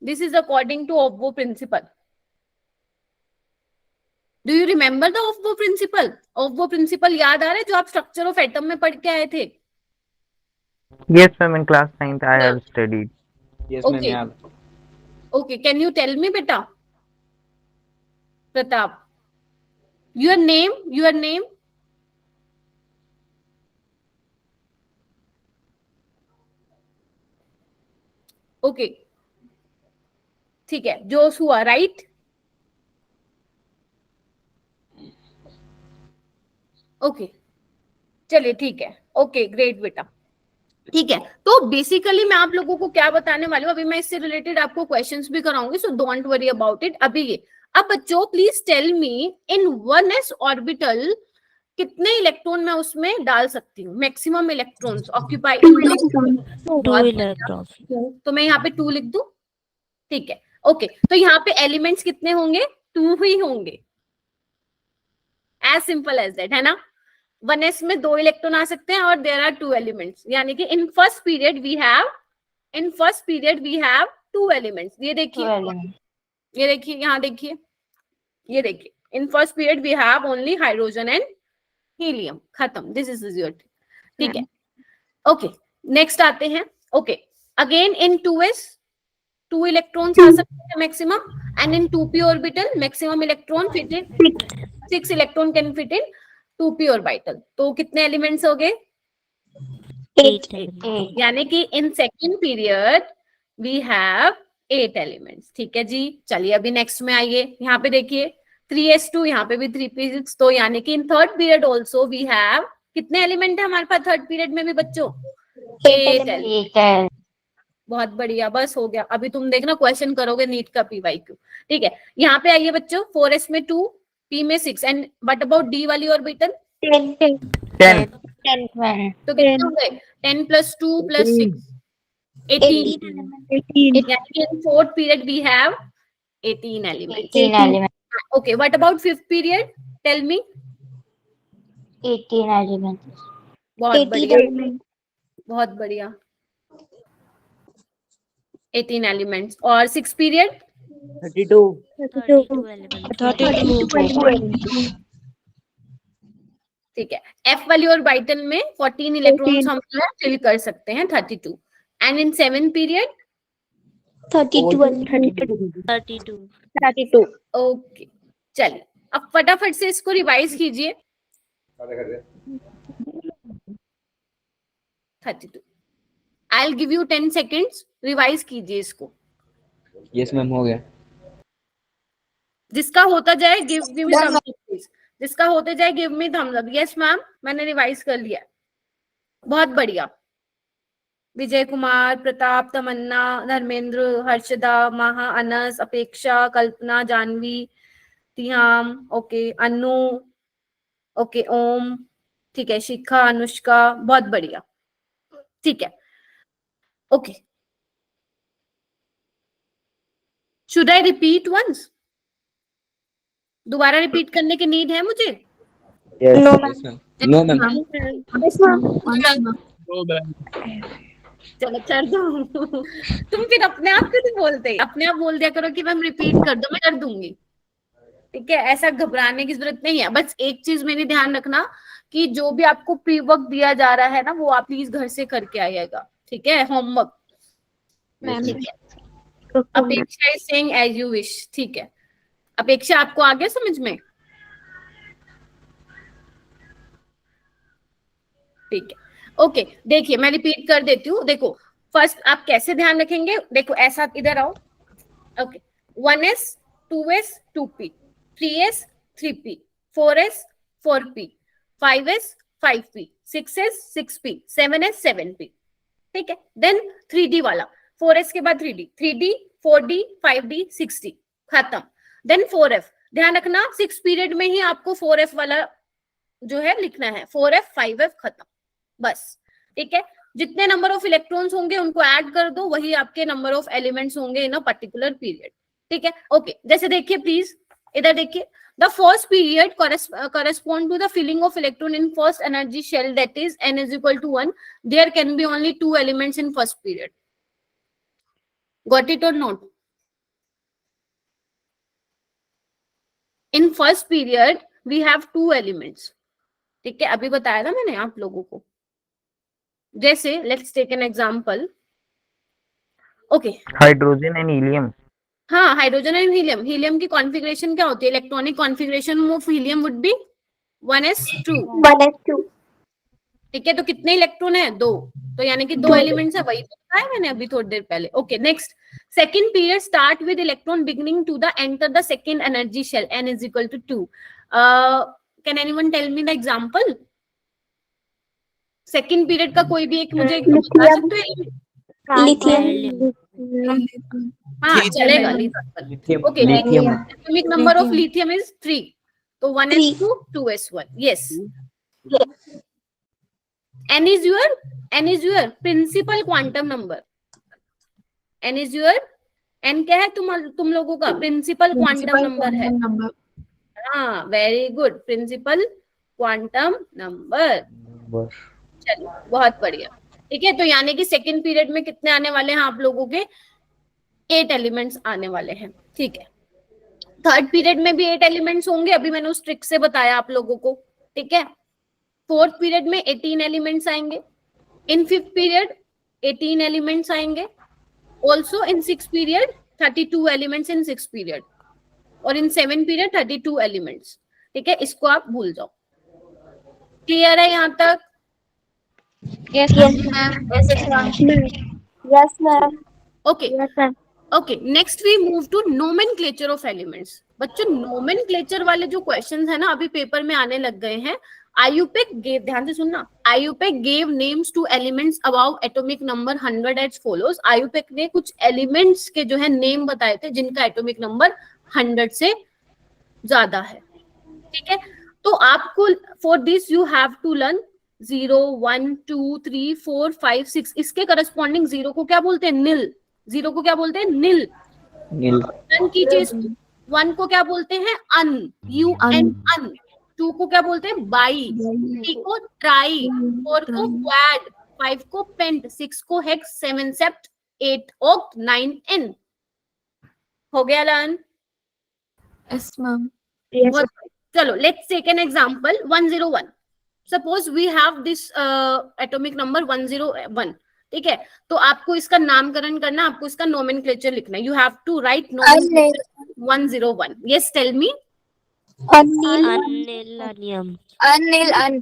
this is according to Aufbau principle. Do you remember the Aufbau principle? Aufbau principle याद आ रहा है जो आप स्ट्रक्चर ऑफ एटम में पढ़ के आए थे? Yes, ma'am. In class 9th, I have studied. Yes ma'am Okay. याद। Okay, can you tell me beta? Pratap, your name, your name? Okay, ठीक है, जोशुआ, राइट? ओके, चलिए ठीक है, ओके ग्रेट बेटा, ठीक है। तो बेसिकली मैं आप लोगों को क्या बताने वाली हूँ, अभी मैं इससे रिलेटेड आपको क्वेश्चंस भी कराऊंगी, so don't worry about it. अभी ये, अब बच्चों please tell me in 1s orbital कितने इलेक्ट्रॉन मैं उसमें डाल सकती हूँ, maximum electrons occupy two electrons. तो मैं यहाँ पे 2 लिख दूं, ठीक है। ओके, तो यहाँ पे एलिमेंट्स कितने होंगे, 2 ही होंगे, एज सिंपल एज दैट, है ना। 1s में 2 इलेक्ट्रॉन आ सकते हैं और देयर आर 2 एलिमेंट्स, यानी कि in first period we have 2 elements. ये देखिए, यहाँ देखिए, ये देखिए, in first period we have only hydrogen and helium, खत्म, दिस इज योर, ठीक है। ओके, नेक्स्ट आते हैं। Okay, again in 2s 2 electrons आ सकते हैं maximum, and in 2p orbital maximum electron fit in 6 electron can fit in 2p orbital. तो कितने एलिमेंट्स हो गए, 8। यानी कि in second period we have 8 elements, ठीक है जी। चलिए अभी नेक्स्ट में आइए, यहाँ पे देखिए 3s2, यहाँ पे भी 3p6, तो यानी कि in third period also we have, कितने एलिमेंट है हमारे पास थर्ड पीरियड में भी बच्चों, 8 एलिमेंट। बहुत बढ़िया, बस हो गया। अभी तुम देखना क्वेश्चन करोगे नीट का PYQ, ठीक है। यहाँ पे आइए बच्चों, 4s में 2, p में 6, एंड व्हाट अबाउट d वाली ऑर्बिटल, 10 तो कितने हो गए, 10 + 2 + 6 18, यानी कि in fourth period we have 18 elements. Okay, what about fifth period, tell me, 18 elements. बहुत बढ़िया, बहुत बढ़िया, 18 एलिमेंट्स। और सिक्स पीरियड 32 ठीक है। एफ वाली ऑर्बिटल में 14 इलेक्ट्रॉन्स हम फिल कर सकते हैं, 32। And in seven period 32 okay, चलिए अब फटाफट से इसको रिवाइज कीजिए। 32, I will give you 10 seconds, revise कीजिए इसको। यस मैम, हो गया। जिसका होता जाए give me thumbs up please, जिसका होते जाए give me thumbs up. Yes ma'am, मैंने रिवाइज कर लिया, बहुत बढ़िया। विजय कुमार, प्रताप, तमन्ना, धर्मेंद्र, हर्षदा, महा, अनस, अपेक्षा, कल्पना, जानवी, तिहाम, ओके, अनु, ओके, ओम, ठीक है, शिखा, अनुष्का, बहुत बढ़िया, ठीक है। Okay, should I repeat once, दोबारा रिपीट करने की नीड है मुझे? No ma'am, no ma'am. चलो कर दो तुम फिर अपने आप क्यों नहीं बोलते, अपने आप बोल दिया करो कि मैम रिपीट कर दो, मैं कर दूंगी, ठीक है। ऐसा घबराने की जरूरत नहीं है। बस एक चीज मेरी ध्यान रखना कि जो भी आपको प्री वर्क दिया जा रहा है ना, वो आप प्लीज घर से करके आइएगा, ठीक है, homework. Apeksha is saying as you wish, ठीक है। अपेक्षा, आपको आ गया समझ में? ठीक है, ओके। देखिए मैं रिपीट कर देती हूँ। देखो फर्स्ट आप कैसे ध्यान रखेंगे, देखो ऐसा, इधर आओ। Okay, 1s 2s 2p, 3s 3p, 4s 4p, 5s 5p, 6s 6p, 7s 7p, ठीक है। देन 3d वाला, 4s के बाद 3d, 3d 4d 5d 6d, खत्म। देन 4f, ध्यान रखना 6 पीरियड में ही आपको 4f वाला जो है लिखना है, 4f 5f, खत्म, बस, ठीक है। जितने नंबर ऑफ इलेक्ट्रॉन्स होंगे उनको ऐड कर दो, वही आपके नंबर ऑफ एलिमेंट्स होंगे इन अ पर्टिकुलर पीरियड, ठीक है। ओके, जैसे देखिए प्लीज, इधर देखिए, the first period correspond to the filling of electron in first energy shell, that is n is equal to 1. There can be only 2 elements in first period. Got it or not? In first period we have 2 elements, ठीक है, अभी बताया ना मैंने आप लोगों को। जैसे let's take an example, okay, hydrogen and helium. हाँ, हाइड्रोजन एंड हीलियम। हीलियम की कॉन्फ़िगरेशन क्या होती है? Electronic configuration of helium would be 1s2, ठीक है। तो कितने इलेक्ट्रॉन है? 2, तो यानी कि 2 एलिमेंट्स है, वही तो बताया मैंने अभी थोड़ी देर पहले। ओके, next, second period start with electron beginning to the enter the second energy shell, n is equal to 2. Can anyone tell me the example? Second period का कोई भी एक मुझे बता सकते हैं? लिथियम हाँ चलेगा, lithium, okay. Lithium. Atomic number of lithium is 3, तो 1s2 2s1, yes. n is your principal quantum number. n is your n क्या है तुम लोगों का प्रिंसिपल क्वांटम नंबर है. हाँ, very good, principal quantum number. चलिए, बहुत बढ़िया. ठीक है, तो यानी कि सेकंड पीरियड में कितने आने वाले हैं आप लोगों के? 8 एलिमेंट्स आने वाले हैं. ठीक है, थर्ड पीरियड में भी 8 एलिमेंट्स होंगे, अभी मैंने उस ट्रिक से बताया आप लोगों को. ठीक है, फोर्थ पीरियड में 18 एलिमेंट्स आएंगे. इन फिफ्थ पीरियड 18 एलिमेंट्स आएंगे. Also in six period 32 elements in six period, और इन सेवन पीरियड 32 एलिमेंट्स. ठीक है, इसको आप भूल जाओ. क्लियर है यहाँ तक? Yes ma'am. Yes, ma'am. Okay okay, next we move to nomenclature of elements. बच्चों, नोमेनक्लेचर वाले जो क्वेश्चंस है ना, अभी पेपर में आने लग गए हैं. IUPAC gave, ध्यान से सुनना, IUPAC gave names to elements above atomic number 100 as follows. IUPAC ने कुछ एलिमेंट्स के जो है नेम बताए थे जिनका एटॉमिक नंबर 100 से ज्यादा है. ठीक है, तो आपको for this you have to learn 0, 1, 2, 3, 4, 5, 6. इसके करस्पॉन्डिंग 0 को क्या बोलते हैं? नील. 0 को क्या बोलते हैं? नील. वन कीजिए. 1 को क्या बोलते हैं? अन. UN, अन. 2 को क्या बोलते हैं? बाई. 3 को ट्राई. 4 को क्वाड. 5 को पेंट. 6 को हेक्स. 7 सेप्ट. 8 ऑक्ट. 9 एन. हो गया लर्न? Yes ma'am. चलो, let's take an example. 101. Suppose we have this atomic number 101. ठीक है, तो आपको इसका नामकरण करना, आपको इसका नोमेनक्लेचर लिखना. You have to write 101. Yes, tell me. Anil.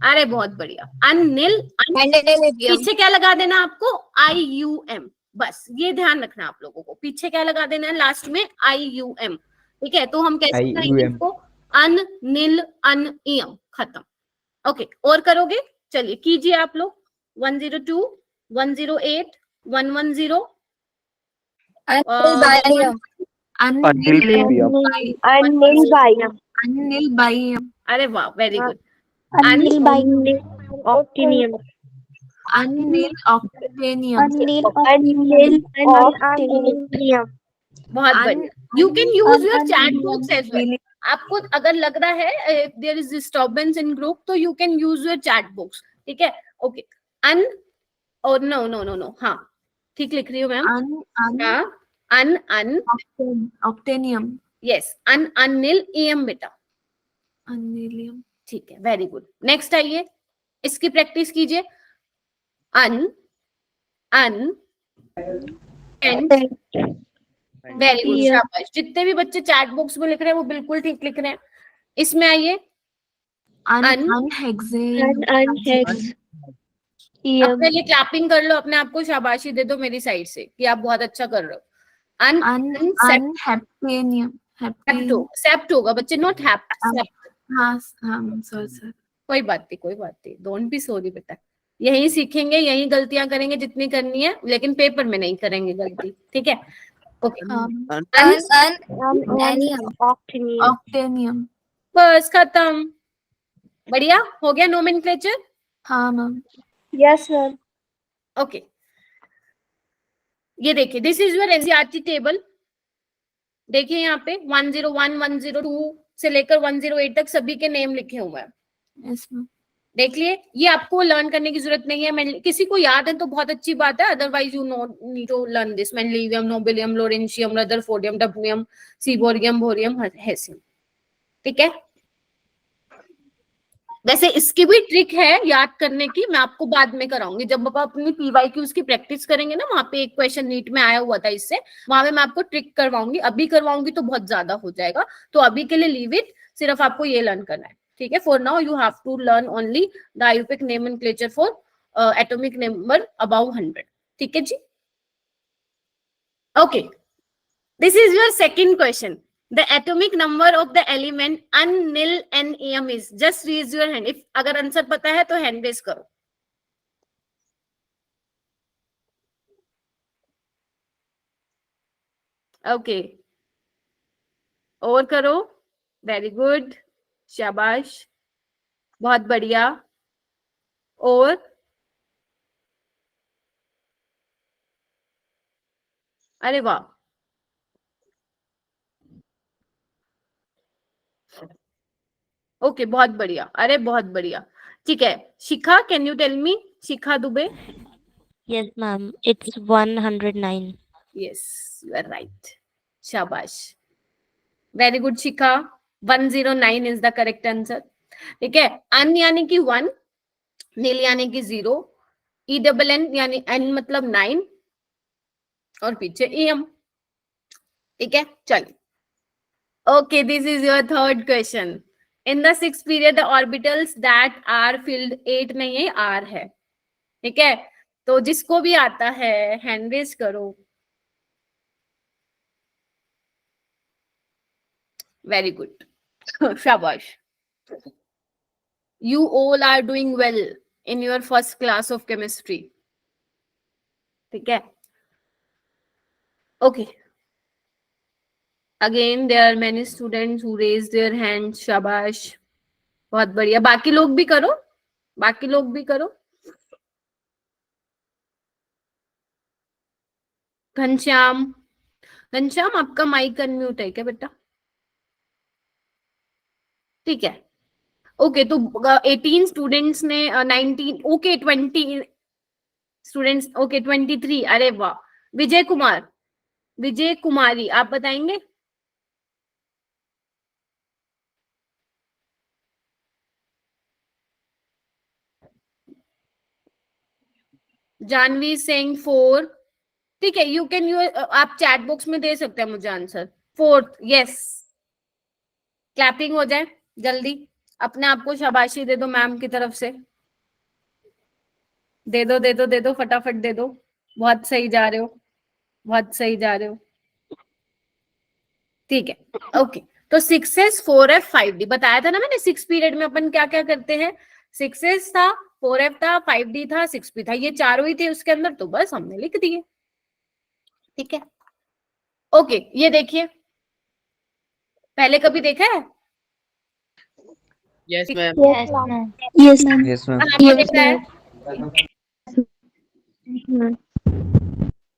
अरे बहुत बढ़िया. अनिल. पीछे क्या लगा देना आपको? IUM. बस ये ध्यान रखना आप लोगों को. पीछे क्या लगा देना है? लास्ट में IUM. ठीक है, तो हम कैसे करेंगे इसको? अनिल अनियम. खत्म. ओके, और करोगे? चलिए कीजिए आप लोग. 102, 108, 110. अनिल बाई. अरे वाह, very good. Anil octinium. Anil octinium. बहुत बढ़िया. You can use your chat box as well. आपको अगर लग रहा है there is disturbance in group, तो you can use your chat box. ठीक है, ओके. अन और नो, हाँ ठीक लिख रही हूँ मैम. अन ऑक्टेनियम. यस, अनिल एम बेटा. अनिलियम. ठीक है, वेरी गुड. नेक्स्ट आइए, इसकी प्रैक्टिस कीजिए. अन एंड. वेरी गुड, शाबाश. जितने भी बच्चे चैट बॉक्स में लिख रहे हैं वो बिल्कुल ठीक लिख रहे हैं. इसमें आइए. अनहेक्सेन. अपने लिए क्लैपिंग कर लो, अपने आप को शाबाशी दे दो मेरी साइड से कि आप बहुत अच्छा कर रहे हो. अनहेप्टेनियम. सेप्ट होगा बच्चे, नॉट हैप्ट. हाँ सर. कोई बात नहीं. डोंट बी सॉरी बेटा. यही सीखेंगे, यही गलतियां करेंगे जितनी करनी है, लेकिन पेपर में नहीं करेंगे गलती. ठीक है, ओके. ऑक्टेनियम. बस खत्म. बढ़िया, हो गया नोमेनक्लेचर. हाँ मैम. Yes, sir. ओके, ये देखिए, this is your NCERT table. देखिए यहाँ पे 101, 102 से लेकर 108 तक सभी के नेम लिखे हुए हैं. Yes ma'am. देख लिए. ये आपको लर्न करने की जरूरत नहीं है. किसी को याद है तो बहुत अच्छी बात है, otherwise you need to learn this. Mendelevium, nobelium, lawrencium, rutherfordium, dubnium, seaborgium, bohrium, hassium. ठीक है, वैसे इसकी भी ट्रिक है याद करने की, मैं आपको बाद में कराऊंगी. जब आप अपनी PYQs की प्रैक्टिस करेंगे ना, वहां पे एक क्वेश्चन नीट में आया हुआ था इससे, वहां पे मैं आपको ट्रिक करवाऊंगी. अभी करवाऊंगी तो बहुत ज्यादा हो जाएगा, तो अभी के लिए लीव इट. सिर्फ आपको ये लर्न करना है. ठीक है, for now you have to learn only the IUPAC nomenclature for atomic number above 100. ठीक है जी. Okay, this is your second question. The atomic number of the element Nil NEM is. Just raise your hand. If अगर आंसर पता है तो हैंड रेज करो. ओके, और करो. वेरी गुड, शाबाश. बहुत बढ़िया। और अरे वाह, ओके बहुत बढ़िया, अरे बहुत बढ़िया। ठीक है, Shikha, can you tell me, Shikha Dubey? Yes, ma'am. It's 109. Yes, you are right, शाबाश, very good Shikha. 109 is the correct answer. ठीक है, अन यानी कि 1, नील यानी कि 0, ई डबल एन यानी एन मतलब 9, और पीछे एम। ठीक है, चलिए। Okay, this is your third question. In the sixth period, the orbitals that are filled 8 नहीं है, R है। ठीक है, तो जिसको भी आता है हैंड रेज करो। वेरी गुड, शाबाश। You all are doing well in your first class of chemistry. ठीक है, okay. Again, there are many students who raise their hands. शाबाश, बहुत बढ़िया। बाकी लोग भी करो, बाकी लोग भी करो। घनश्याम, घनश्याम आपका माइक अनम्यूट है क्या बेटा? ठीक है, ओके। तो 18 स्टूडेंट्स ने 19, ओके 20 स्टूडेंट्स, ओके 23। अरे वाह, विजय कुमार, विजय कुमारी, आप बताएंगे? जानवी सिंह 4। ठीक है, यू कैन, यू आप चैट बॉक्स में दे सकते हैं मुझे आंसर। 4th, yes. क्लैपिंग हो जाए जल्दी, अपने आप को शाबाशी दे दो मैम की तरफ से। दे दो दे दो दे दो, फटाफट दे दो। बहुत सही जा रहे हो, बहुत सही जा रहे हो। ठीक है, ओके। तो 6s 4f 5d बताया था ना मैंने, 6 पीरियड में अपन क्या क्या करते हैं। 6s था, 4f था, 5d था, 6p था, ये चारों ही थे उसके अंदर, तो बस हमने लिख दिए। ठीक है, ओके। ये देखिए, पहले कभी देखा है? Yes, ma'am. Yes, ma'am. Yes, ma'am. Yes, ma'am. कहाँ पे देखा है?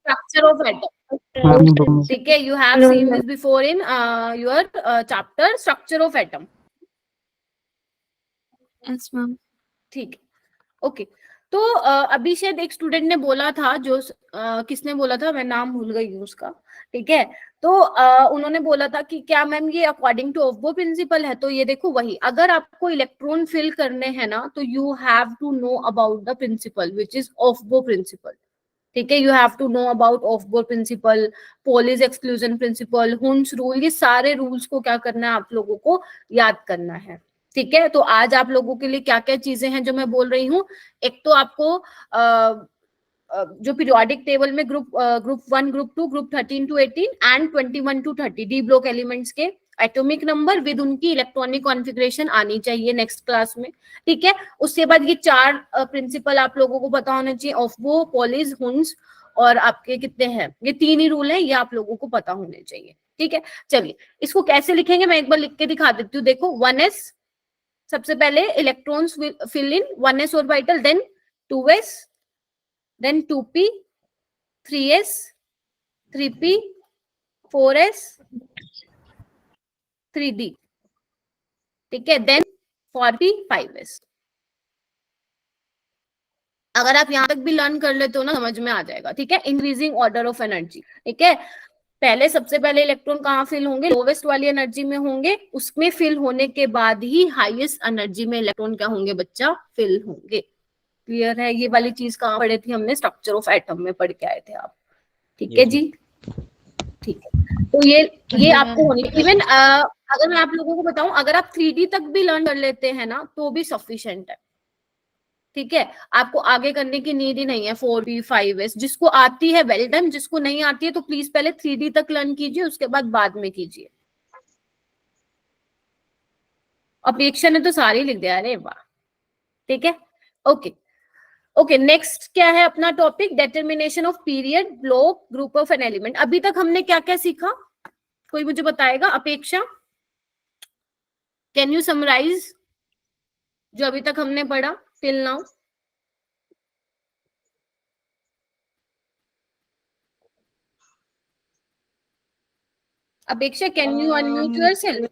Structure of atom. ठीक है, you have seen this before in your chapter structure of atom. Yes, ma'am. ठीक है, ओके। तो अभी शायद एक स्टूडेंट ने बोला था, जो किसने बोला था, मैं नाम भूल गई हूँ उसका। ठीक है, तो उन्होंने बोला था कि क्या मैम ये अकॉर्डिंग टू ऑफबो प्रिंसिपल है? तो ये देखो, वही, अगर आपको इलेक्ट्रॉन फिल करने हैं ना, तो you have to know about the principle which is Aufbau principle. ठीक है, you have to know about Aufbau principle, Pauli's exclusion principle, Hund's rule, ये सारे रूल्स को क्या करना है आप लोगों को याद करना है। ठीक है, तो आज आप लोगों के लिए क्या क्या चीजें हैं जो मैं बोल रही हूँ। एक तो आपको जो पीरियोडिक टेबल में group 1, group 2, group 13 to 18 and 21 to 30 D block elements के एटॉमिक नंबर विद उनकी इलेक्ट्रॉनिक कॉन्फ़िगरेशन आनी चाहिए नेक्स्ट क्लास में। ठीक है, उसके बाद ये 4 प्रिंसिपल आप लोगों को पता होना चाहिए, ऑफबो, पॉलीज, हुन्स, और आपके कितने हैं, ये 3 ही रूल हैं, ये आप लोगों को पता होने चाहिए। ठीक है, चलिए इसको कैसे लिखेंगे मैं एक बार लिख के दिखा देती हूँ। देखो, 1s, सबसे पहले electrons fill in 1s orbital, then 2s, then 2p, 3s, 3p, 4s, 3d। ठीक है, देन 4p, 5s। अगर आप यहां तक भी लर्न कर लेते हो ना, समझ में आ जाएगा। ठीक है, इंक्रीजिंग ऑर्डर ऑफ एनर्जी। ठीक है, पहले सबसे पहले इलेक्ट्रॉन कहाँ फिल होंगे? लोवेस्ट वाली एनर्जी में होंगे, उसमें फिल होने के बाद ही हाईएस्ट एनर्जी में इलेक्ट्रॉन क्या होंगे बच्चा? फिल होंगे। क्लियर है? ये वाली चीज कहाँ पढ़े थी हमने? स्ट्रक्चर ऑफ एटम में पढ़ के आए थे आप। ठीक है जी, ठीक है। तो ये आपको होनी, इवन अगर मैं आप लोगों को बताऊं, अगर आप 3D तक भी लर्न कर लेते हैं ना, तो भी सफिशिएंट है। ठीक है, आपको आगे करने की नीड ही नहीं है 4p 5s। जिसको आती है वेल डन, जिसको नहीं आती है तो प्लीज पहले 3D तक लर्न कीजिए, उसके बाद में कीजिए। अपेक्षा ने तो सारे लिख दिया, अरे वाह। ठीक है, ओके ओके। नेक्स्ट क्या है अपना topic? Determination of period, block, group of an element. अभी तक हमने क्या क्या सीखा, कोई मुझे बताएगा? अपेक्षा, कैन यू समराइज? जो अभी तक हमने पढ़ा टिल नाउ? अपेक्षा, can you unmute yourself?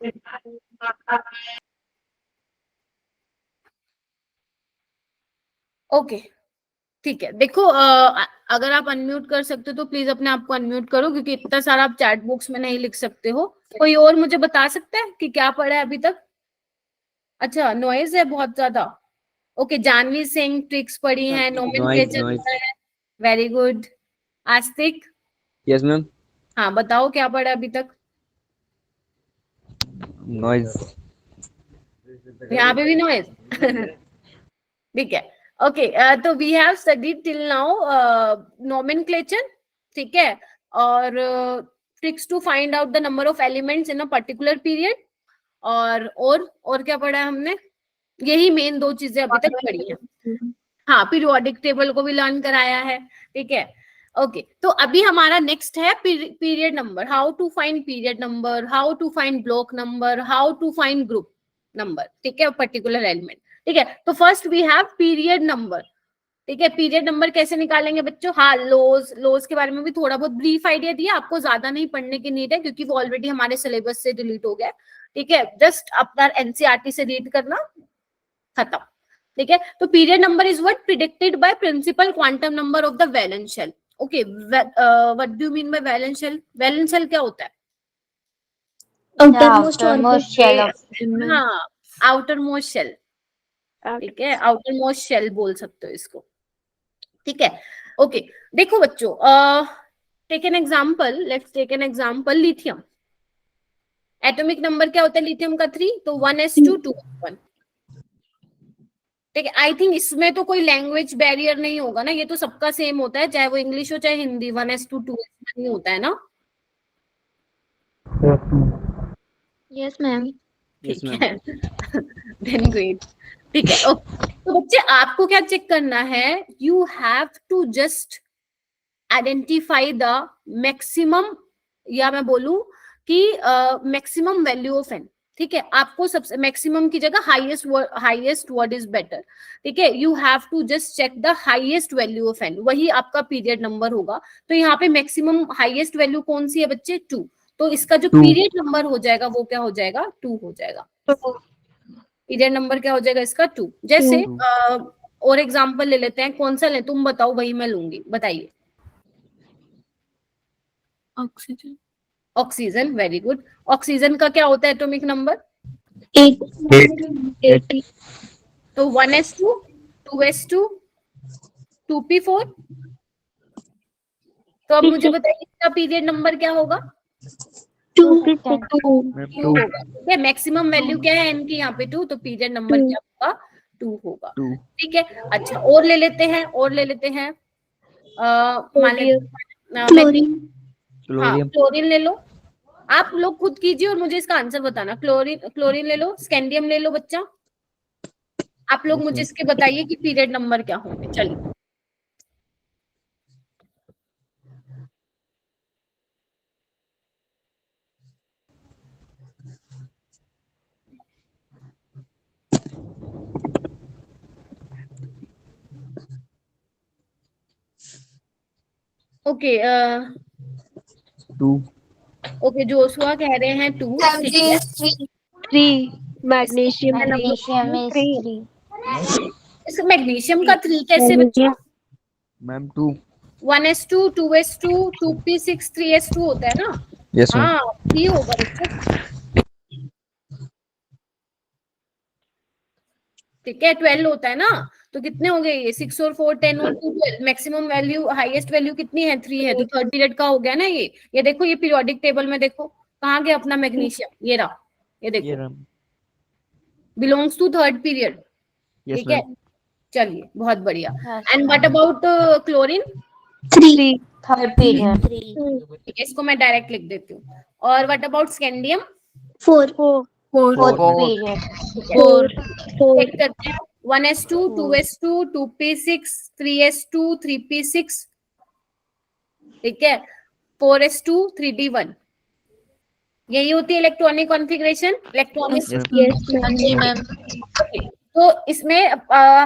Okay, ठीक है। देखो अगर आप अनम्यूट कर सकते हो तो प्लीज अपने आप को अनम्यूट करो, क्योंकि इतना सारा आप चैट बॉक्स में नहीं लिख सकते हो। कोई और मुझे बता सकता है कि क्या पढ़ा है अभी तक? अच्छा, नॉइज है बहुत ज्यादा। ओके, जानवी सिंह ट्रिक्स पढ़ी है, नोमेनक्लेचर noise. पढ़ा है, वेरी गुड। आस्तिक, यस मैम। हाँ बताओ क्या पढ़ा है अभी तक? नॉइज। यहाँ पे भी नॉइज। ठीक है, ओके। तो we have studied till now nomenclature, ठीक है, और tricks to find out the number of elements in a particular period, और क्या पढ़ा है हमने? यही मेन 2 चीजें अभी तक पढ़ी है। हाँ, पीरियोडिक टेबल को भी लर्न कराया है, ठीक है। ओके, तो अभी हमारा नेक्स्ट है period number. How to find period number, how to find block number, how to find group number, ठीक है, पर्टिकुलर एलिमेंट, ठीक है। तो first we have period number, ठीक है। पीरियड नंबर कैसे निकालेंगे बच्चों? हाँ, लॉज के बारे में भी थोड़ा बहुत ब्रीफ आइडिया दिया आपको, ज्यादा नहीं पढ़ने की नीड है क्योंकि वो ऑलरेडी हमारे सिलेबस से डिलीट हो गया, ठीक है। जस्ट अपना एनसीईआरटी से रीड करना, खत्म, ठीक है। तो period number is what predicted by principal quantum number of the valence shell. Okay, what do you mean by valence shell? Valence shell क्या होता है? outermost shell of हाँ, आउटर मोस्ट शेल, ठीक है, आउटर मोस्ट शेल बोल सकते हो इसको, ठीक है। ओके, देखो बच्चों, take an example, let's take an example lithium. Atomic number क्या होता है लिथियम का? 3, तो 1s2 2s1, ठीक है। आई थिंक इसमें तो कोई लैंग्वेज बैरियर नहीं होगा ना, ये तो सबका सेम होता है, चाहे वो इंग्लिश हो चाहे हिंदी, 1s2 2s1 ही होता है ना? Yes ma'am. यस ठीक मैम। है, देन ग्रेट, ठीक है। ओके, तो बच्चे आपको क्या चेक करना है? You have to just identify the maximum, या मैं बोलूं कि मैक्सिमम वैल्यू ऑफ एन, ठीक है। आपको सबसे मैक्सिमम की जगह हाईएस्ट वर्ड इज बेटर, ठीक है। You have to just check the highest value of n, वही आपका पीरियड नंबर होगा। तो यहाँ पे मैक्सिमम हाईएस्ट वैल्यू कौन सी है बच्चे? 2, तो इसका जो पीरियड नंबर हो जाएगा वो क्या हो जाएगा? 2 हो जाएगा। पीरियड नंबर क्या हो जाएगा इसका? 2। जैसे और एग्जांपल ले लेते हैं, कौन सा ले? तुम बताओ, वही मैं लूंगी, बताइए। Oxygen. Oxygen, very good. Oxygen का क्या होता है एटॉमिक नंबर? 80. तो 1s2 2s2 2p4। तो अब मुझे बताइए इसका पीरियड नंबर क्या होगा? 2. 2 होगा, ठीक है। मैक्सिमम वैल्यू क्या है एन की यहाँ पे? 2, तो पीरियड नंबर क्या होगा? 2 होगा, ठीक है। अच्छा, और ले लेते हैं, मान लेते हाँ, क्लोरीन ले लो। आप लोग खुद कीजिए और मुझे इसका आंसर बताना। क्लोरीन ले लो, स्कैंडियम ले लो बच्चा। आप लोग मुझे इसके बताइए कि पीरियड नंबर क्या होंगे। चलिए, ओके, 2। ओके, जोशुआ कह रहे हैं 2, ठीक है। 3. Magnesium. magnesium is 3. इस मैग्नीशियम का 3 कैसे बच्चा? Ma'am 2। 1s2 2s2 2p6 3s2 होता है ना? Yes ma'am. हाँ, 3 होगा बच्चा, ठीक है। 12 होता है ना, तो कितने हो गए ये? 6 और 4 10 और 2 12। मैक्सिमम वैल्यू, हाईएस्ट वैल्यू कितनी है? 3 है, तो थर्ड पीरियड का हो गया ना ये देखो, ये पीरियोडिक टेबल में देखो कहाँ गया अपना मैग्नीशियम, ये रहा, ये देखो, बिलोंग्स टू थर्ड पीरियड, ठीक है। चलिए, बहुत बढ़िया। And what about chlorine? 3. Third period. ठीक है, इसको मैं डायरेक्ट लिख देती हूँ। और what about scandium? 4. Fourth period. 4. Check करते हैं। 1s2 2s2 2p6 3s2 3p6, ठीक है। 4s2 3d1, यही होती है इलेक्ट्रॉनिक कॉन्फ़िगरेशन। इलेक्ट्रॉनिक जी मैम। तो इसमें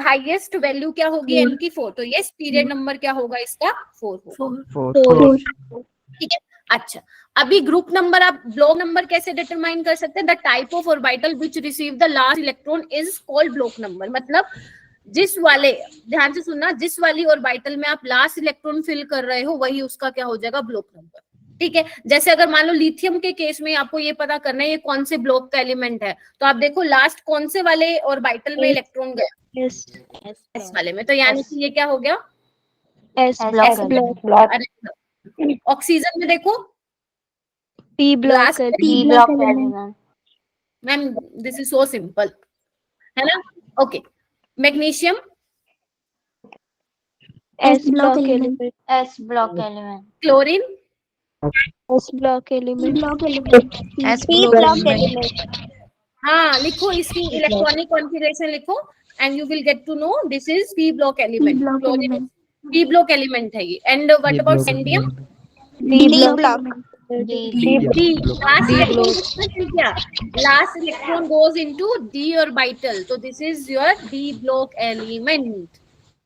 हाईएस्ट वैल्यू क्या होगी n की 4, तो यस पीरियड नंबर क्या होगा इसका 4 होगा। 4 ठीक है। अच्छा, अभी ग्रुप नंबर, आप ब्लॉक नंबर कैसे डिटरमाइन कर सकते हैं? The type of orbital which receive the last electron is called block number. मतलब जिस वाले, ध्यान से सुनना, जिस वाली ऑर्बिटल में आप लास्ट इलेक्ट्रॉन फिल कर रहे हो वही उसका क्या हो जाएगा, ब्लॉक नंबर। ठीक है। जैसे अगर मान लो लिथियम के केस में आपको ये पता करना है ये कौन से ब्लॉक का एलिमेंट है, तो आप देखो लास्ट कौन से वाले ऑर्बिटल में इलेक्ट्रॉन गया, एस वाले में, तो यानी कि ये क्या हो गया, एस ब्लॉक ऑक्सीजन में देखो P block P block element ma'am, this is so simple, है ना। Okay, magnesium S block element S block element chlorine S block element S block element हाँ लिखो, इसकी इलेक्ट्रॉनिक कॉन्फ़िगरेशन लिखो and you will get to know this is P block element. Chlorine P block element है ये। And what about scandium, D block last electron goes into D orbital, तो this is your D block element.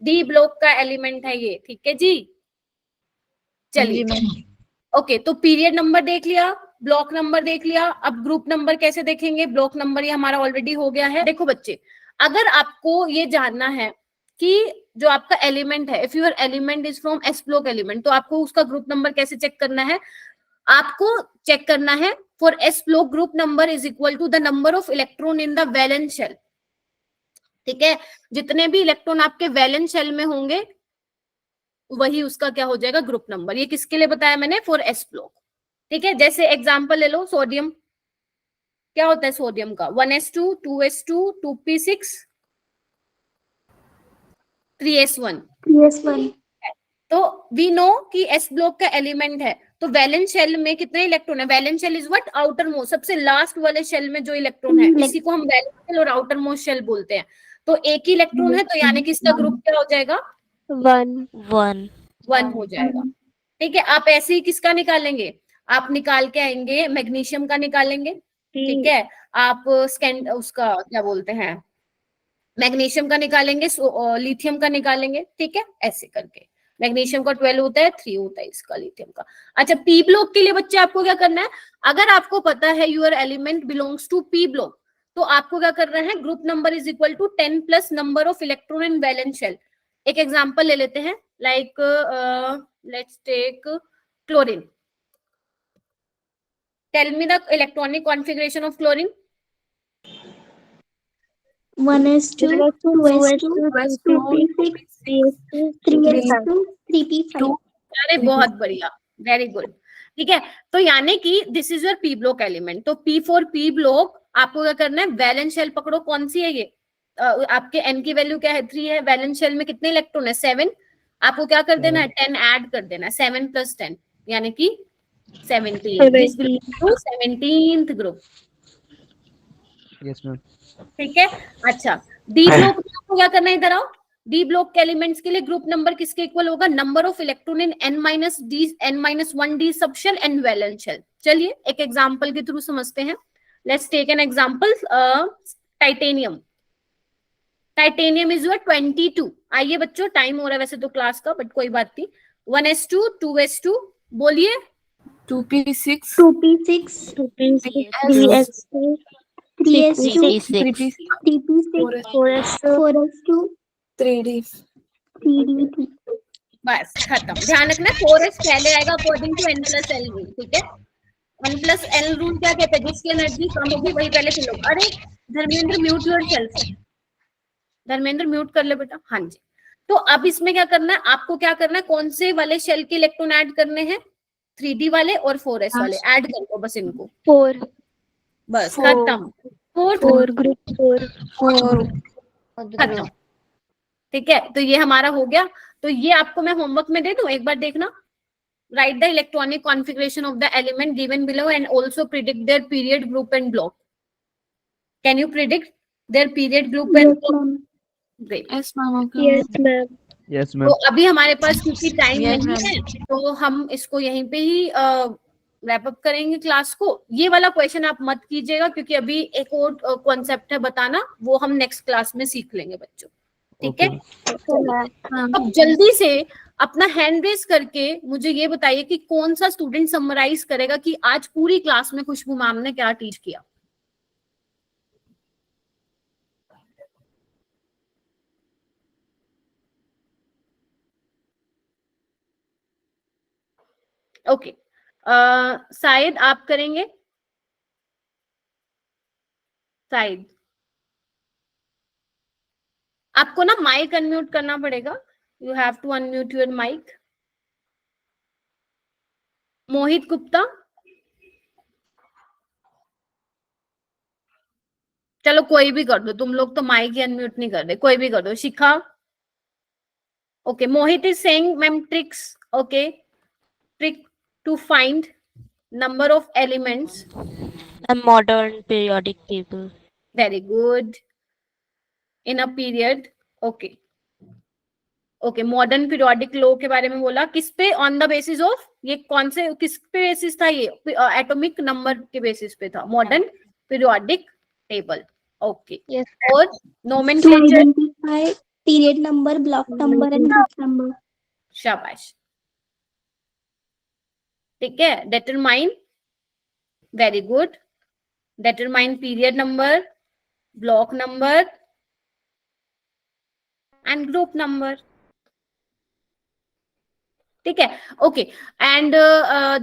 D block का एलिमेंट है ये, ठीक है जी। चलिए ओके, तो पीरियड नंबर देख लिया, ब्लॉक नंबर देख लिया, अब ग्रुप नंबर कैसे देखेंगे? ब्लॉक नंबर ये हमारा ऑलरेडी हो गया है। देखो बच्चे, अगर आपको ये जानना है कि जो आपका एलिमेंट है, if your element is from S block element, तो आपको उसका ग्रुप नंबर कैसे चेक करना है? आपको चेक करना है for s block group number is equal to the number of electron in the valence shell. ठीक है, जितने भी इलेक्ट्रॉन आपके वैलेंस शेल में होंगे वही उसका क्या हो जाएगा, ग्रुप नंबर। ये किसके लिए बताया मैंने? For s block. ठीक है, जैसे एग्जांपल ले लो, सोडियम, क्या होता है सोडियम का? 1s2 2s2 2p6 3s1। तो वी नो कि एस ब्लॉक का एलिमेंट है, तो वैलेंस शेल में कितने इलेक्ट्रॉन है? Valence shell is what, outermost, सबसे लास्ट वाले शेल में जो इलेक्ट्रॉन है इसी को हम वैलेंस शेल और आउटर मोस्ट शेल बोलते हैं। तो एक ही इलेक्ट्रॉन है, तो यानी कि इसका ग्रुप क्या हो जाएगा? 1 हो जाएगा। ठीक है, आप ऐसे ही किसका निकालेंगे? आप निकाल के आएंगे मैग्नीशियम का निकालेंगे। ठीक है, आप उसका क्या बोलते हैं, मैग्नीशियम का निकालेंगे, लिथियम का निकालेंगे। ठीक है, ऐसे करके मैग्नीशियम का 12 होता है, 3 होता है इसका लिथियम का। अच्छा, पी ब्लॉक के लिए बच्चे आपको क्या करना है? अगर आपको पता है your element belongs to p block, तो आपको क्या करना है? Group number is equal to 10 plus number of electron in valence shell. एक एग्जांपल ले लेते हैं, like let's take chlorine. Tell me the electronic configuration of chlorine. 1s2 2s2 2p6 3s2 3p5। अरे बहुत बढ़िया, वेरी गुड। ठीक है, तो यानी कि this is your P block element. तो पी फॉर पी ब्लॉक आपको क्या करना है? वैलेंस शेल पकड़ो, कौन सी है ये? आपके एन की वैल्यू क्या है? 3 है। वैलेंस शेल में कितने इलेक्ट्रॉन है? 7। आपको क्या कर देना है? 10 ऐड कर देना है, 7 प्लस 10 यानी कि 17th ग्रुप। Yes ma'am. ठीक है, अच्छा डी ब्लॉक में आपको क्या करना है? इधर आओ। डी ब्लॉक के एलिमेंट्स के लिए ग्रुप नंबर किसके इक्वल होगा? Number of electron in n-1 d subshell and valence shell. चलिए एक एग्जांपल के थ्रू समझते हैं। Let's take an example, titanium. Titanium is your 22। आइए बच्चों, टाइम हो रहा है वैसे तो क्लास का, बट कोई बात नहीं। 1s2 2s2 बोलिए, 2p6 3s2 3p6 4s2 3d। बस खत्म। ध्यान रखना 4s पहले आएगा अकॉर्डिंग टू n+l रूल। ठीक है, n+l रूल क्या कहते हैं? जिसकी एनर्जी कम होगी वही पहले फिल होगा। अरे Dharmendra mute yourself, Dharmendra mute कर ले बेटा। हाँ जी, तो अब इसमें क्या करना है? आपको क्या करना है? कौन से वाले शेल के इलेक्ट्रॉन ऐड करने हैं? 3d वाले और 4s वाले ऐड कर दो बस इनको। 4 बस खत्म। 4 ग्रुप 4 खत्म। ठीक है, तो ये हमारा हो गया। तो ये आपको मैं होमवर्क में दे दूं, एक बार देखना। Right the electronic configuration of the element given below and also predict there period, group and block. Can you predict there period, group and block? Great. Yes ma'am. Yes ma'am. तो अभी हमारे पास क्योंकि टाइम नहीं है, तो हम इसको यहीं पे ही रैप अप करेंगे क्लास को। ये वाला क्वेश्चन आप मत कीजिएगा क्योंकि अभी एक और कॉन्सेप्ट है बताना, वो हम नेक्स्ट क्लास में सीख लेंगे बच्चों, ठीक है? अब जल्दी से अपना हैंड रेज करके मुझे ये बताइए कि कौन सा स्टूडेंट समराइज करेगा कि आज पूरी क्लास में खुशबू मैम ने क्या टीच किया। ओके, शायद आप करेंगे, शायद आपको ना माइक अनम्यूट करना पड़ेगा, you have to unmute your mike. Mohit Gupta, चलो कोई भी कर दो, तुम लोग तो माइक ही अनम्यूट नहीं कर रहे, कोई भी कर दो। Shikha, okay, Mohit is saying ma'am tricks, okay, trick to find number of elements. A modern periodic table. Very good. In a period. Okay. Okay, modern periodic law के बारे में बोला, किस पे? On the basis of, ये कौन से, किस पे बेसिस था? ये एटॉमिक नंबर के बेसिस पे था, मॉडर्न पीरियोडिक टेबल। ओके, और nomenclature, identify period number, block number and group number. शाबाश, ठीक है। determine, very good, determine period number, block number and group number, ठीक है। Okay, and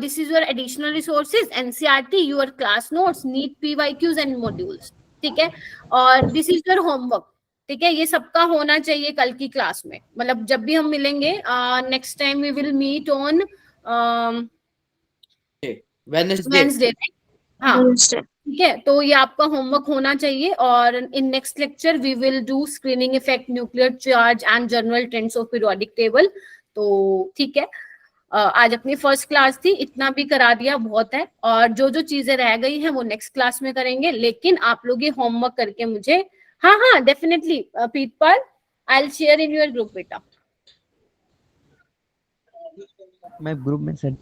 this is your additional resources, NCERT, your class notes, NEET PYQs and modules, ठीक है। और दिस इज योर होमवर्क, ठीक है। ये सबका होना चाहिए कल की क्लास में, मतलब जब भी हम मिलेंगे next time we will meet on Wednesday, हाँ, ठीक है। तो ये आपका होमवर्क होना चाहिए। और in next lecture we will do screening effect, nuclear charge and general trends of periodic table. तो ठीक है, आज अपनी फर्स्ट क्लास थी, इतना भी करा दिया बहुत है, और जो जो चीजें रह गई हैं वो नेक्स्ट क्लास में करेंगे। लेकिन आप लोग ये होमवर्क करके मुझे, हाँ हाँ definitely people, I will share in your group बेटा। मैं ग्रुप में सर,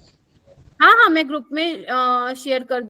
हाँ हाँ, मैं ग्रुप में शेयर कर